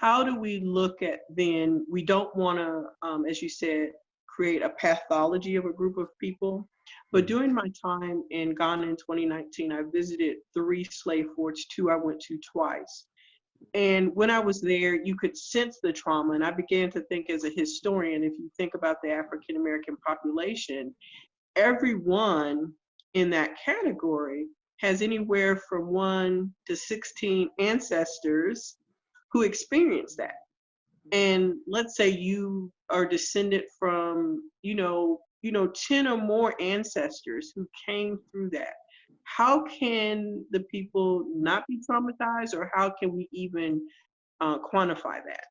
Speaker 1: How do we look at then, we don't want to, as you said, create a pathology of a group of people, but during my time in Ghana in 2019, I visited 3 slave forts, 2 I went to twice. And when I was there, you could sense the trauma. And I began to think as a historian, if you think about the African American population, everyone in that category has anywhere from 1 to 16 ancestors who experienced that. And let's say you are descendant from, 10 or more ancestors who came through that. How can the people not be traumatized, or how can we even quantify that?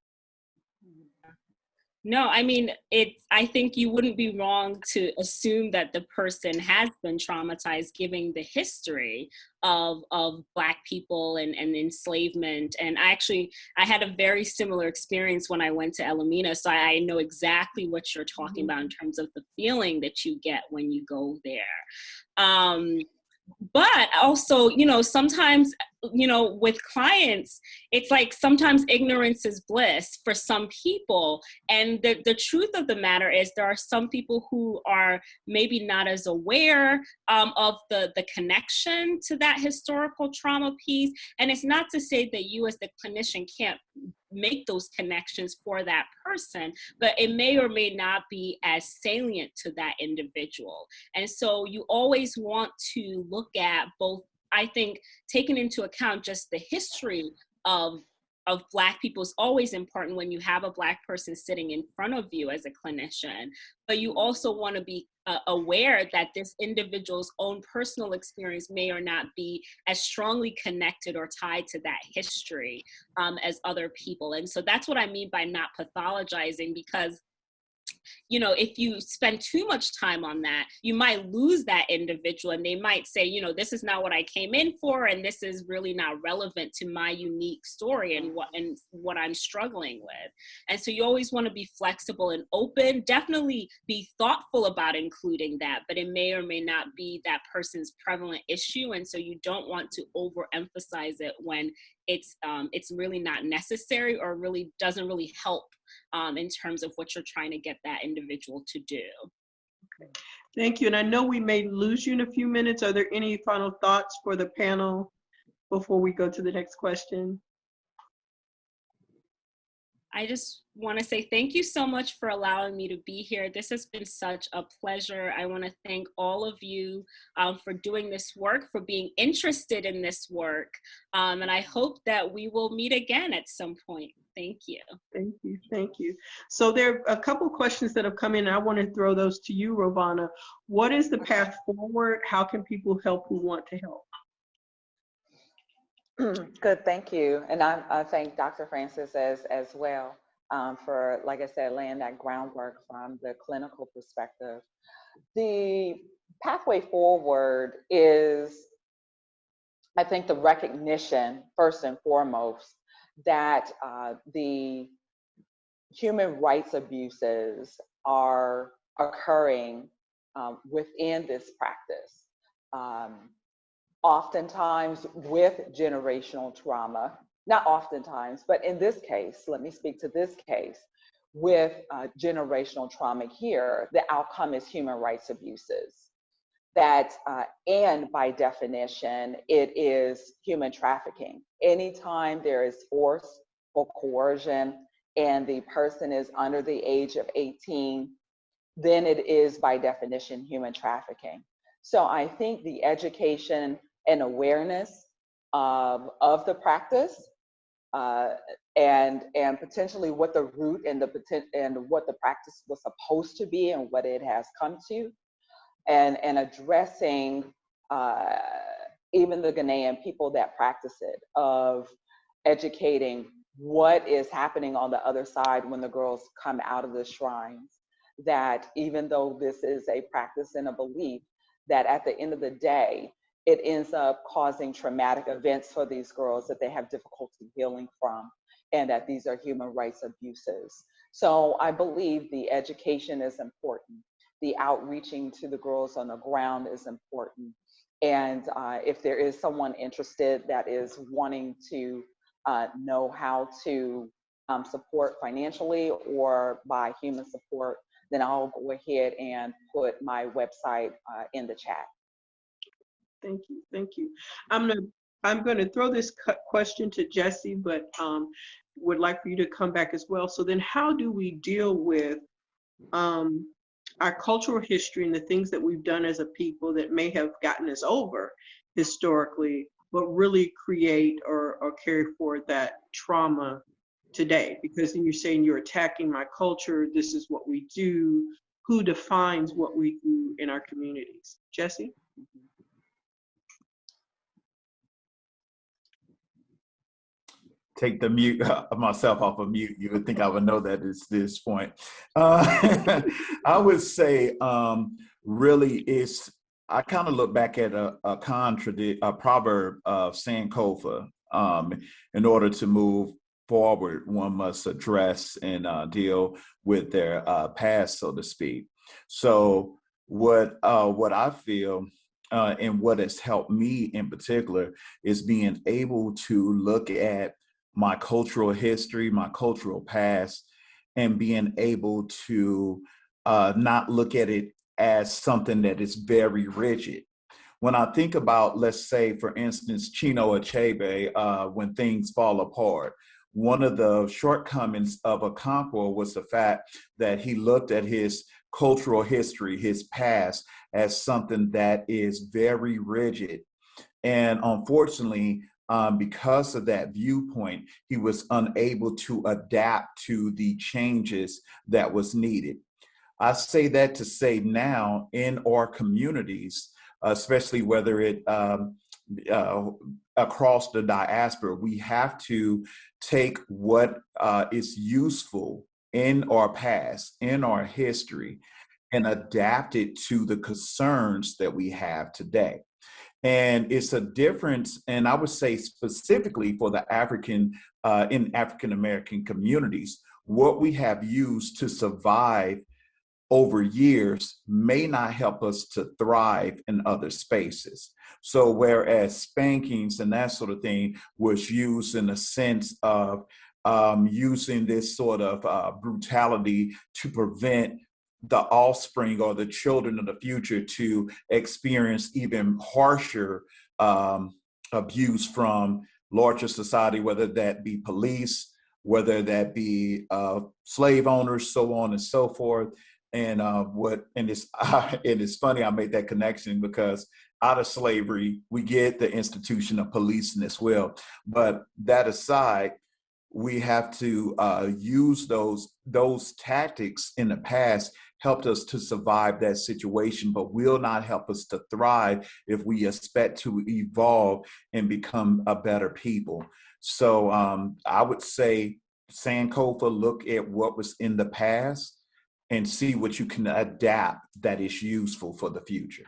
Speaker 7: No, I mean, I think you wouldn't be wrong to assume that the person has been traumatized, given the history of Black people and enslavement. And I had a very similar experience when I went to Elamina, so I know exactly what you're talking about in terms of the feeling that you get when you go there. But also, sometimes, with clients, it's like sometimes ignorance is bliss for some people. And the truth of the matter is there are some people who are maybe not as aware of the connection to that historical trauma piece. And it's not to say that you as the clinician can't make those connections for that person, but it may or may not be as salient to that individual. And so you always want to look at both, I think, taking into account just the history of Black people is always important when you have a Black person sitting in front of you as a clinician, but you also want to be aware that this individual's own personal experience may or not be as strongly connected or tied to that history as other people. And so that's what I mean by not pathologizing, because if you spend too much time on that, you might lose that individual, and they might say, this is not what I came in for, and this is really not relevant to my unique story and what I'm struggling with. And so you always want to be flexible and open, definitely be thoughtful about including that, but it may or may not be that person's prevalent issue. And so you don't want to overemphasize it when it's really not necessary, or really doesn't really help in terms of what you're trying to get that individual to do.
Speaker 1: Okay. Thank you. And I know we may lose you in a few minutes. Are there any final thoughts for the panel before we go to the next question?
Speaker 7: I just want to say thank you so much for allowing me to be here. This has been such a pleasure. I want to thank all of you for doing this work, for being interested in this work. And I hope that we will meet again at some point. Thank you.
Speaker 1: Thank you. Thank you. So there are a couple questions that have come in. I want to throw those to you, Rovana. What is the path forward? How can people help who want to help?
Speaker 8: Good, thank you. And I thank Dr. Francis as well for, like I said, laying that groundwork from the clinical perspective. The pathway forward is, I think, the recognition, first and foremost, that the human rights abuses are occurring within this practice. Oftentimes with generational trauma, not oftentimes, but in this case, let me speak to this case, with generational trauma here, the outcome is human rights abuses. That, and by definition, it is human trafficking. Anytime there is force or coercion and the person is under the age of 18, then it is by definition human trafficking. So I think the education and awareness of the practice and potentially what the root and what the practice was supposed to be and what it has come to, and addressing even the Ghanaian people that practice it, of educating what is happening on the other side when the girls come out of the shrines, that even though this is a practice and a belief, that at the end of the day, it ends up causing traumatic events for these girls that they have difficulty healing from, and that these are human rights abuses. So I believe the education is important. The outreaching to the girls on the ground is important. And if there is someone interested that is wanting to know how to support financially or by human support, then I'll go ahead and put my website in the chat.
Speaker 1: Thank you. Thank you. I'm going to I'm going to throw this question to Jesse, but would like for you to come back as well. So then how do we deal with our cultural history and the things that we've done as a people that may have gotten us over historically, but really create or carry forward that trauma today? Because then you're saying you're attacking my culture, this is what we do. Who defines what we do in our communities? Jesse?
Speaker 2: Take the mute myself off of mute. You would think I would know that at this point. I would say really I kind of look back at a proverb of Sankofa. In order to move forward, one must address and deal with their past, so to speak. So what I feel and what has helped me in particular is being able to look at my cultural history, my cultural past, and being able to not look at it as something that is very rigid. When I think about, let's say, for instance, Chino Achebe, When Things Fall Apart, one of the shortcomings of Okonkwo was the fact that he looked at his cultural history, his past, as something that is very rigid. And unfortunately, because of that viewpoint, he was unable to adapt to the changes that was needed. I say that to say now in our communities, especially whether it across the diaspora, we have to take what is useful in our past, in our history, and adapt it to the concerns that we have today. And it's a difference, and I would say specifically for the African American communities, what we have used to survive over years may not help us to thrive in other spaces. So whereas spankings and that sort of thing was used in a sense of using this sort of brutality to prevent the offspring or the children of the future to experience even harsher abuse from larger society, whether that be police, whether that be slave owners, so on and so forth. And it's funny I made that connection because out of slavery we get the institution of policing as well. But that aside, we have to use those tactics in the past helped us to survive that situation, but will not help us to thrive if we expect to evolve and become a better people. So I would say, Sankofa, look at what was in the past and see what you can adapt that is useful for the future.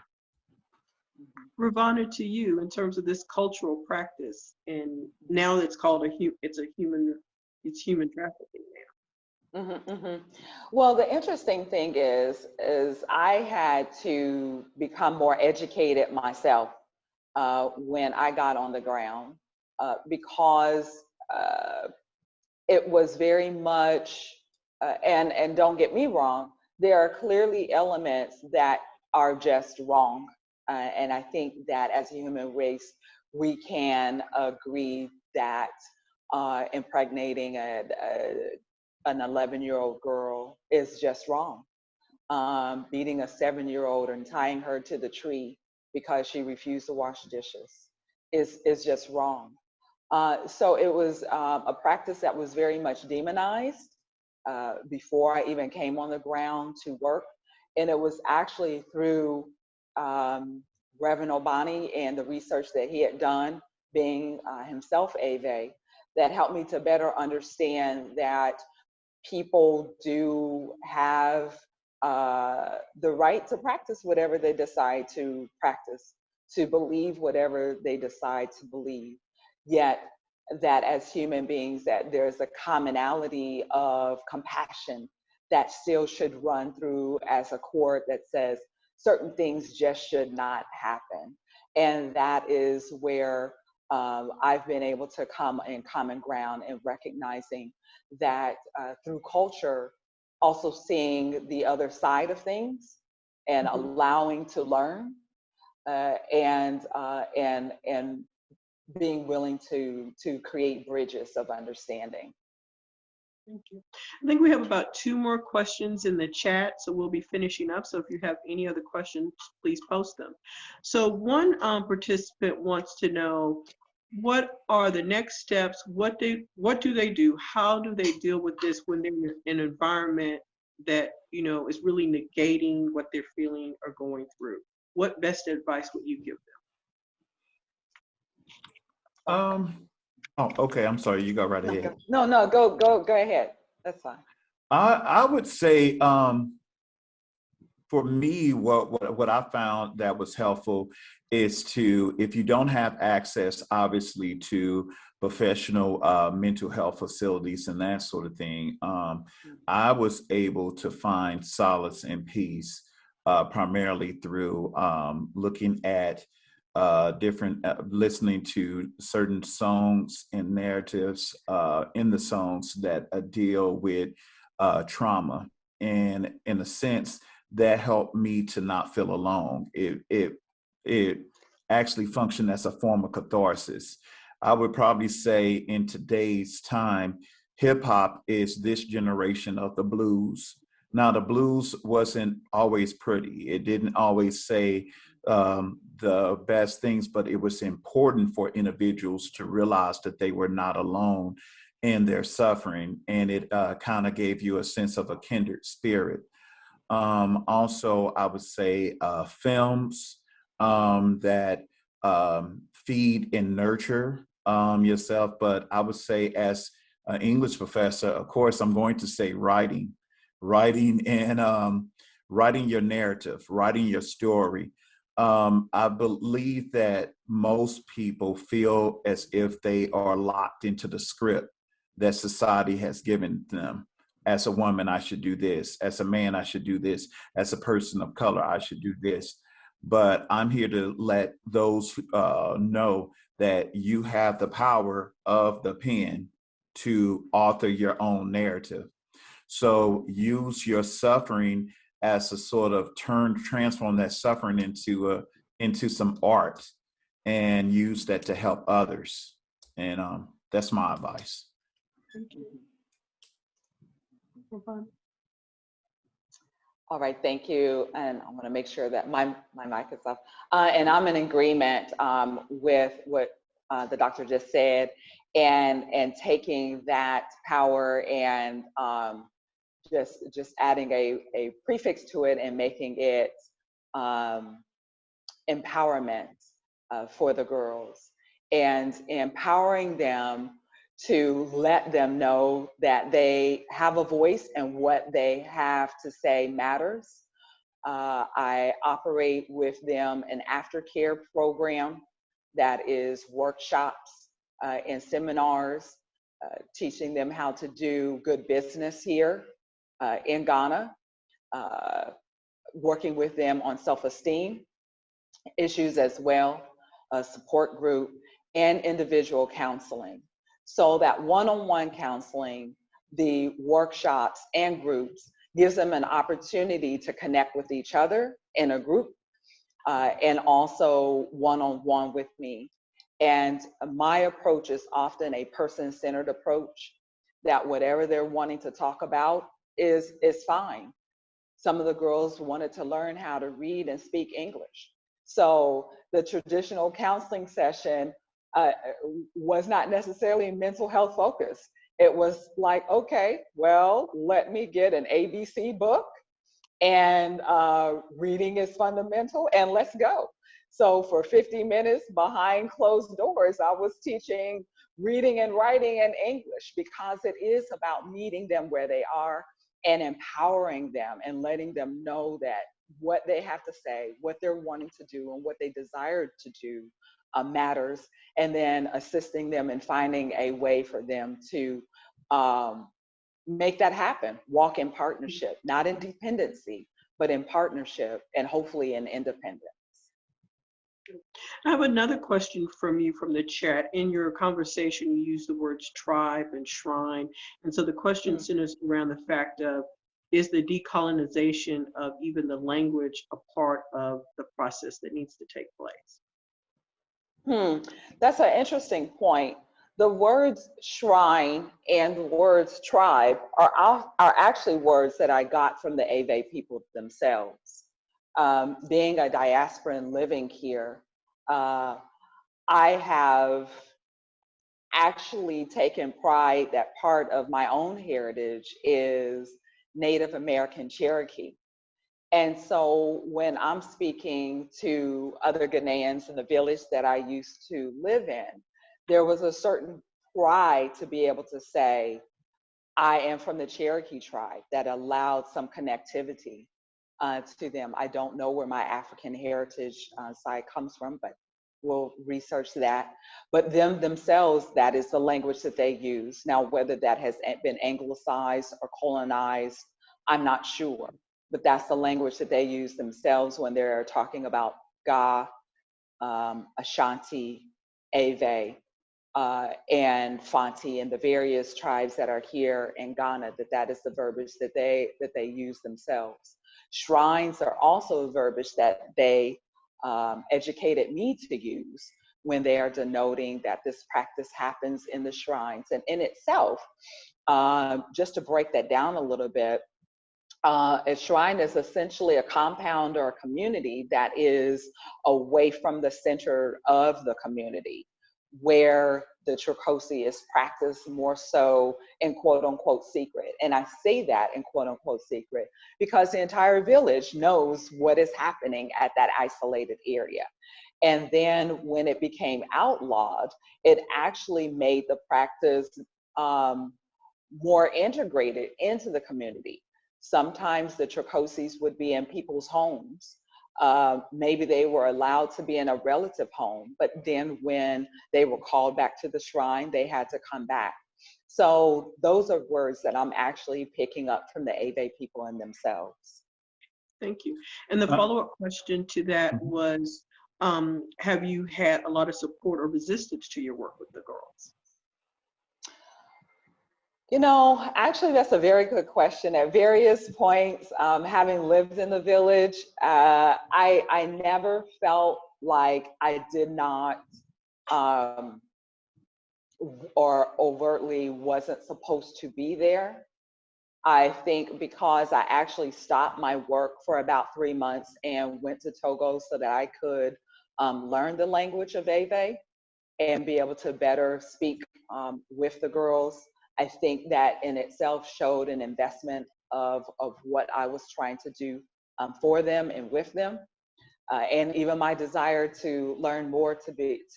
Speaker 1: Ravana, to you, in terms of this cultural practice, and now it's called it's human trafficking now.
Speaker 8: Mm-hmm, mm-hmm. Well, the interesting thing is I had to become more educated myself when I got on the ground because it was very much, and don't get me wrong, there are clearly elements that are just wrong. And I think that as a human race, we can agree that impregnating an 11-year-old girl is just wrong. Beating a 7-year-old and tying her to the tree because she refused to wash dishes is just wrong. So it was a practice that was very much demonized before I even came on the ground to work. And it was actually through Reverend Obani and the research that he had done, being himself AAAG, that helped me to better understand that people do have the right to practice whatever they decide to practice, to believe whatever they decide to believe. Yet that as human beings, that there's a commonality of compassion that still should run through as a cord that says certain things just should not happen. And that is where I've been able to come in common ground and recognizing that through culture, also seeing the other side of things and allowing to learn and being willing to create bridges of understanding.
Speaker 1: Thank you. I think we have about 2 more questions in the chat, so we'll be finishing up. So if you have any other questions, please post them. So one participant wants to know, what are the next steps? What do they do? How do they deal with this when they're in an environment that, you know, is really negating what they're feeling or going through? What best advice would you give them?
Speaker 2: Oh, okay. I'm sorry. You go right ahead.
Speaker 8: No, go ahead. That's fine.
Speaker 2: I would say, for me, what I found that was helpful is to, if you don't have access, obviously, to professional mental health facilities and that sort of thing, I was able to find solace and peace primarily through looking at listening to certain songs and narratives in the songs that deal with trauma. And in a sense, that helped me to not feel alone. It actually functioned as a form of catharsis. I would probably say in today's time, hip hop is this generation of the blues. Now, the blues wasn't always pretty. It didn't always say the best things, but it was important for individuals to realize that they were not alone in their suffering. And it kind of gave you a sense of a kindred spirit. Also, I would say films that feed and nurture yourself. But I would say, as an English professor, of course, I'm going to say writing and writing your narrative, writing your story. I believe that most people feel as if they are locked into the script that society has given them. As a woman, I should do this. As a man, I should do this. As a person of color, I should do this. But I'm here to let those know that you have the power of the pen to author your own narrative. So use your suffering as a sort of transform that suffering into some art, and use that to help others. And that's my advice.
Speaker 1: Thank you.
Speaker 8: All right, thank you. And I'm going to make sure that my mic is off. And I'm in agreement with what the doctor just said, and taking that power and just adding a prefix to it and making it empowerment for the girls, and empowering them to let them know that they have a voice and what they have to say matters. I operate with them an aftercare program that is workshops and seminars, teaching them how to do good business here in Ghana, working with them on self-esteem issues as well, a support group, and individual counseling. So that one-on-one counseling, the workshops and groups, gives them an opportunity to connect with each other in a group, and also one-on-one with me. And my approach is often a person-centered approach, that whatever they're wanting to talk about is fine. Some of the girls wanted to learn how to read and speak English. So the traditional counseling session was not necessarily mental health focused. It was like, okay, well, let me get an ABC book, and reading is fundamental, and let's go. So for 50 minutes behind closed doors, I was teaching reading and writing in English, because it is about meeting them where they are and empowering them and letting them know that what they have to say, what they're wanting to do, and what they desire to do matters, and then assisting them in finding a way for them to make that happen. Walk in partnership, not in dependency, but in partnership, and hopefully in independence.
Speaker 1: I have another question from you from the chat. In your conversation, you use the words tribe and shrine. And so the question centers around the fact of, is the decolonization of even the language a part of the process that needs to take place?
Speaker 8: That's an interesting point. The words shrine and the words tribe are actually words that I got from the Ave people themselves. Being a diasporan living here, I have actually taken pride that part of my own heritage is Native American Cherokee. And so when I'm speaking to other Ghanaians in the village that I used to live in, there was a certain pride to be able to say, I am from the Cherokee tribe, that allowed some connectivity to them. I don't know where my African heritage side comes from, but we'll research that. But them themselves, that is the language that they use. Now, whether that has been anglicized or colonized, I'm not sure. But that's the language that they use themselves when they're talking about Ga, Ashanti, Ave, and Fanti, and the various tribes that are here in Ghana, that is the verbiage that they use themselves. Shrines are also a verbiage that they educated me to use when they are denoting that this practice happens in the shrines. And in itself, just to break that down a little bit, a shrine is essentially a compound or a community that is away from the center of the community, where the Trikosi is practiced more so in quote unquote secret. And I say that in quote unquote secret because the entire village knows what is happening at that isolated area. And then when it became outlawed, it actually made the practice more integrated into the community. Sometimes the Trikosis would be in people's homes. Maybe they were allowed to be in a relative home, but then when they were called back to the shrine, they had to come back. So those are words that I'm actually picking up from the Ave people in themselves.
Speaker 1: Thank you. And the follow-up question to that was, have you had a lot of support or resistance to your work with the girls?
Speaker 8: You know, actually, that's a very good question. At various points, having lived in the village, I never felt like I did not or overtly wasn't supposed to be there. I think because I actually stopped my work for about 3 months and went to Togo so that I could learn the language of Ave and be able to better speak with the girls. I think that in itself showed an investment of what I was trying to do for them and with them, and even my desire to learn more to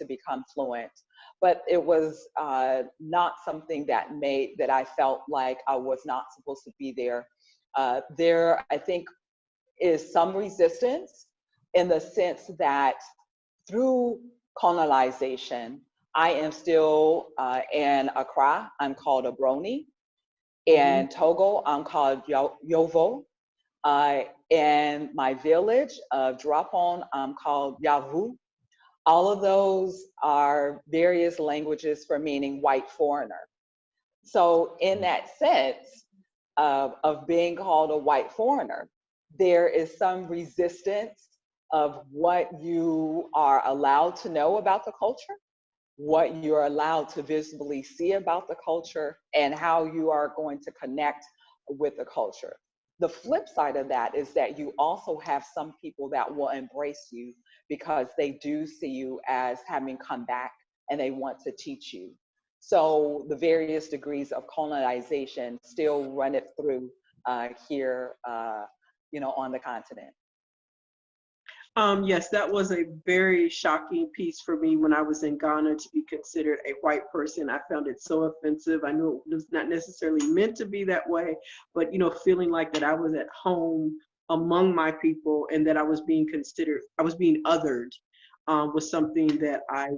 Speaker 8: become fluent. But it was not something that I felt like I was not supposed to be there. There, I think, is some resistance in the sense that through colonization, I am still in Accra, I'm called a Brony. In Togo, I'm called Yovo. In my village of Dropon, I'm called Yavu. All of those are various languages for meaning white foreigner. So in that sense of being called a white foreigner, there is some resistance of what you are allowed to know about the culture, what you're allowed to visibly see about the culture, and how you are going to connect with the culture. The flip side of that is that you also have some people that will embrace you because they do see you as having come back and they want to teach you. So the various degrees of colonization still run it through here, on the continent.
Speaker 1: Yes, that was a very shocking piece for me when I was in Ghana to be considered a white person. I found it so offensive. I knew it was not necessarily meant to be that way, but feeling like that I was at home among my people and that I was being othered was something that I,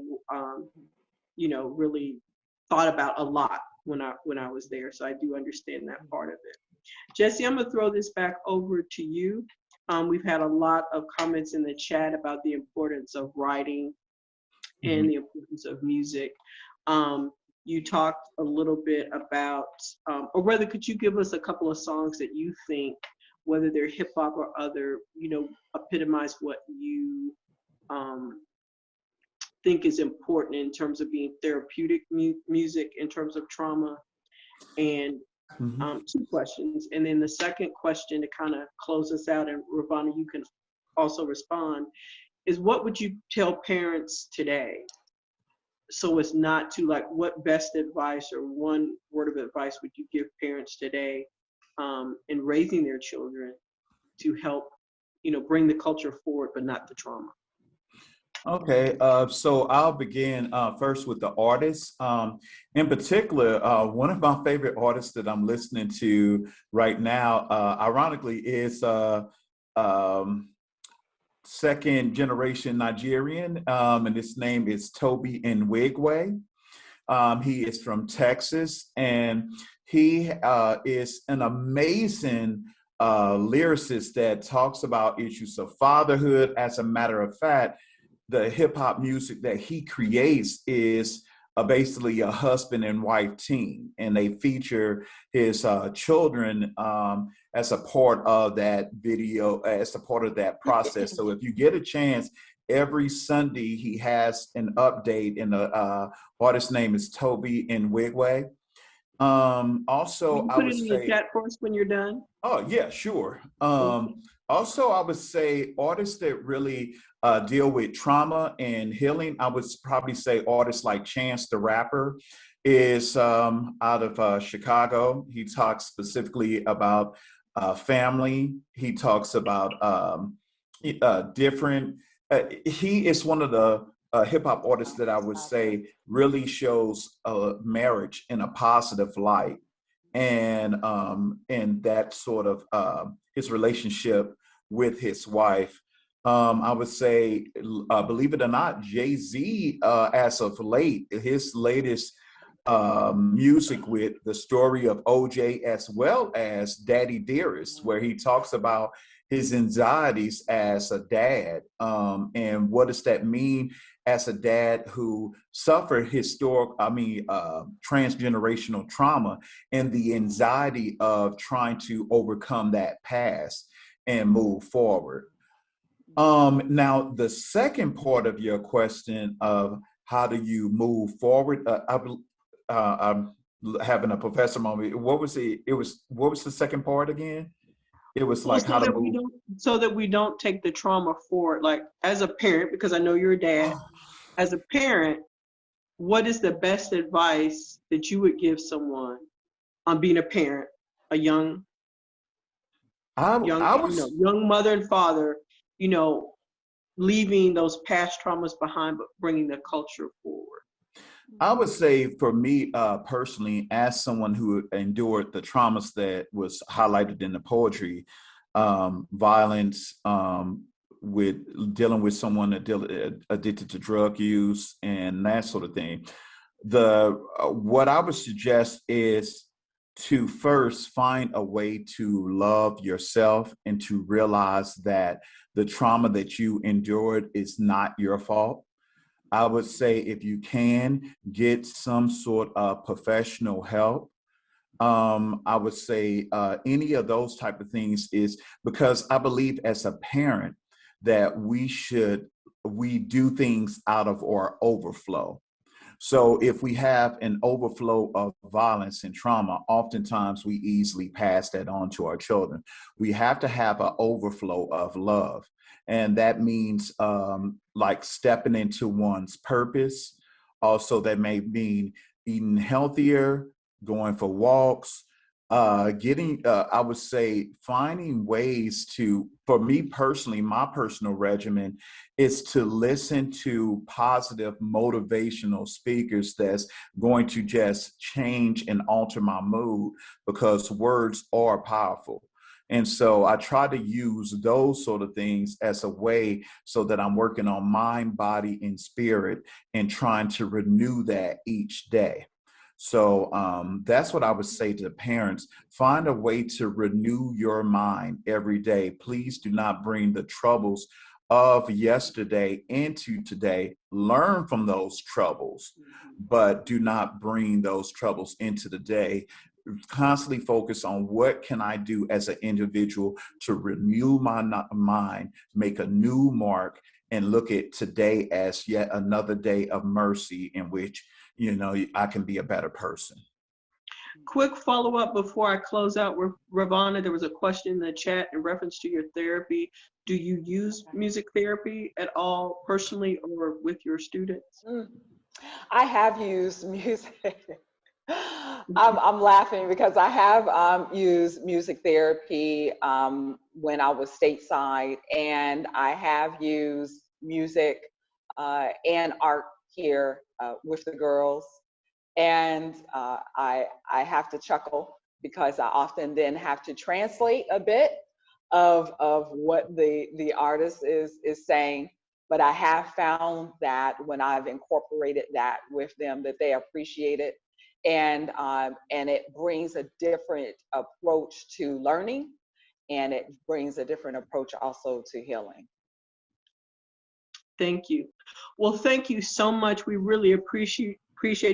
Speaker 1: really thought about a lot when I was there. So I do understand that part of it. Jesse, I'm gonna throw this back over to you. We've had a lot of comments in the chat about the importance of writing and the importance of music. You talked a little bit about, or rather, could you give us a couple of songs that you think, whether they're hip hop or other, epitomize what you think is important in terms of being therapeutic music in terms of trauma? And two questions. And then the second question to kind of close us out, and Ravana, you can also respond, is what would you tell parents today? So it's not to, like, what best advice or one word of advice would you give parents today in raising their children to help, bring the culture forward, but not the trauma?
Speaker 2: Okay, so I'll begin first with the artists. In particular, one of my favorite artists that I'm listening to right now, ironically, is second generation Nigerian, and his name is Toby Nwigwe. He is from Texas, and he is an amazing lyricist that talks about issues of fatherhood. As a matter of fact, the hip hop music that he creates is basically a husband and wife team, and they feature his children as a part of that video, as a part of that process. So if you get a chance, every Sunday he has an update, and the artist's name is Toby Nwigwe. Also, I
Speaker 1: put
Speaker 2: would
Speaker 1: it in
Speaker 2: say,
Speaker 1: the chat for us when you're done.
Speaker 2: Oh yeah, sure. Also, I would say artists that really deal with trauma and healing, I would probably say artists like Chance the Rapper is out of Chicago. He talks specifically about family. He talks about different, he is one of the hip hop artists that I would say really shows marriage in a positive light. And that sort of his relationship with his wife. I would say, believe it or not, Jay-Z, as of late, his latest music with the story of OJ, as well as Daddy Dearest, where he talks about his anxieties as a dad, and what does that mean as a dad who suffered transgenerational trauma, and the anxiety of trying to overcome that past and move forward. Now, the second part of your question of how do you move forward, I'm having a professor moment. What was the second part again? It was like how to move.
Speaker 1: So that we don't take the trauma forward. Like, as a parent, because I know you're a dad, as a parent, what is the best advice that you would give someone on being a parent, a young mother and father, leaving those past traumas behind, but bringing the culture forward?
Speaker 2: I would say for me personally, as someone who endured the traumas that was highlighted in the poetry, violence, with dealing with someone addicted to drug use and that sort of thing, what I would suggest is to first find a way to love yourself and to realize that the trauma that you endured is not your fault. I would say if you can, get some sort of professional help. I would say any of those type of things, is because I believe as a parent that we do things out of our overflow. So if we have an overflow of violence and trauma, oftentimes we easily pass that on to our children. We have to have an overflow of love. And that means like stepping into one's purpose. Also, that may mean eating healthier, going for walks, I would say finding ways to, for me personally, my personal regimen is to listen to positive motivational speakers that's going to just change and alter my mood, because words are powerful. And so I try to use those sort of things as a way so that I'm working on mind, body, and spirit, and trying to renew that each day. So that's what I would say to parents. Find a way to renew your mind every day. Please do not bring the troubles of yesterday into today. Learn from those troubles, but do not bring those troubles into the day. constantly focus on what can I do as an individual to renew my mind, make a new mark, and look at today as yet another day of mercy in which, you know, I can be a better person.
Speaker 1: Quick follow-up before I close out. Ravonna, there was a question in the chat in reference to your therapy. Do you use music therapy at all personally or with your students?
Speaker 8: I have used music. I'm laughing because I have used music therapy when I was stateside, and I have used music and art here with the girls. And I have to chuckle because I often then have to translate a bit of what the artist is saying. But I have found that when I've incorporated that with them, that they appreciate it, and it brings a different approach to learning, and it brings a different approach also to healing.
Speaker 1: Thank you. Well, thank you so much. We really appreciate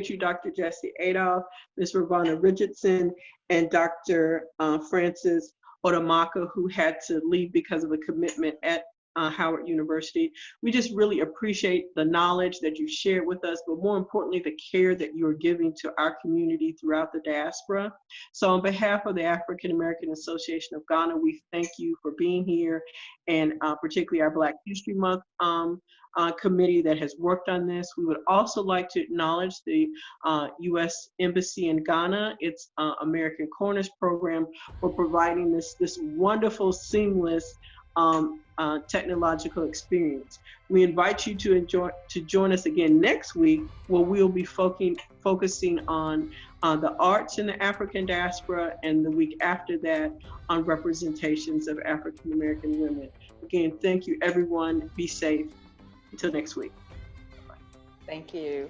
Speaker 1: you, Dr. Jesse Adolph, Ms. Ravonna Richardson, and Dr. Frances Odamaka, who had to leave because of a commitment at Howard University. We just really appreciate the knowledge that you shared with us, but more importantly, the care that you are giving to our community throughout the diaspora. So on behalf of the African American Association of Ghana, we thank you for being here, and particularly our Black History Month committee that has worked on this. We would also like to acknowledge the U.S. Embassy in Ghana, its American Corners program, for providing this wonderful, seamless technological experience. We invite you to join us again next week, where we'll be focusing on the arts in the African diaspora, and the week after that on representations of African American women. Again, thank you everyone. Be safe. Until next week.
Speaker 8: Thank you.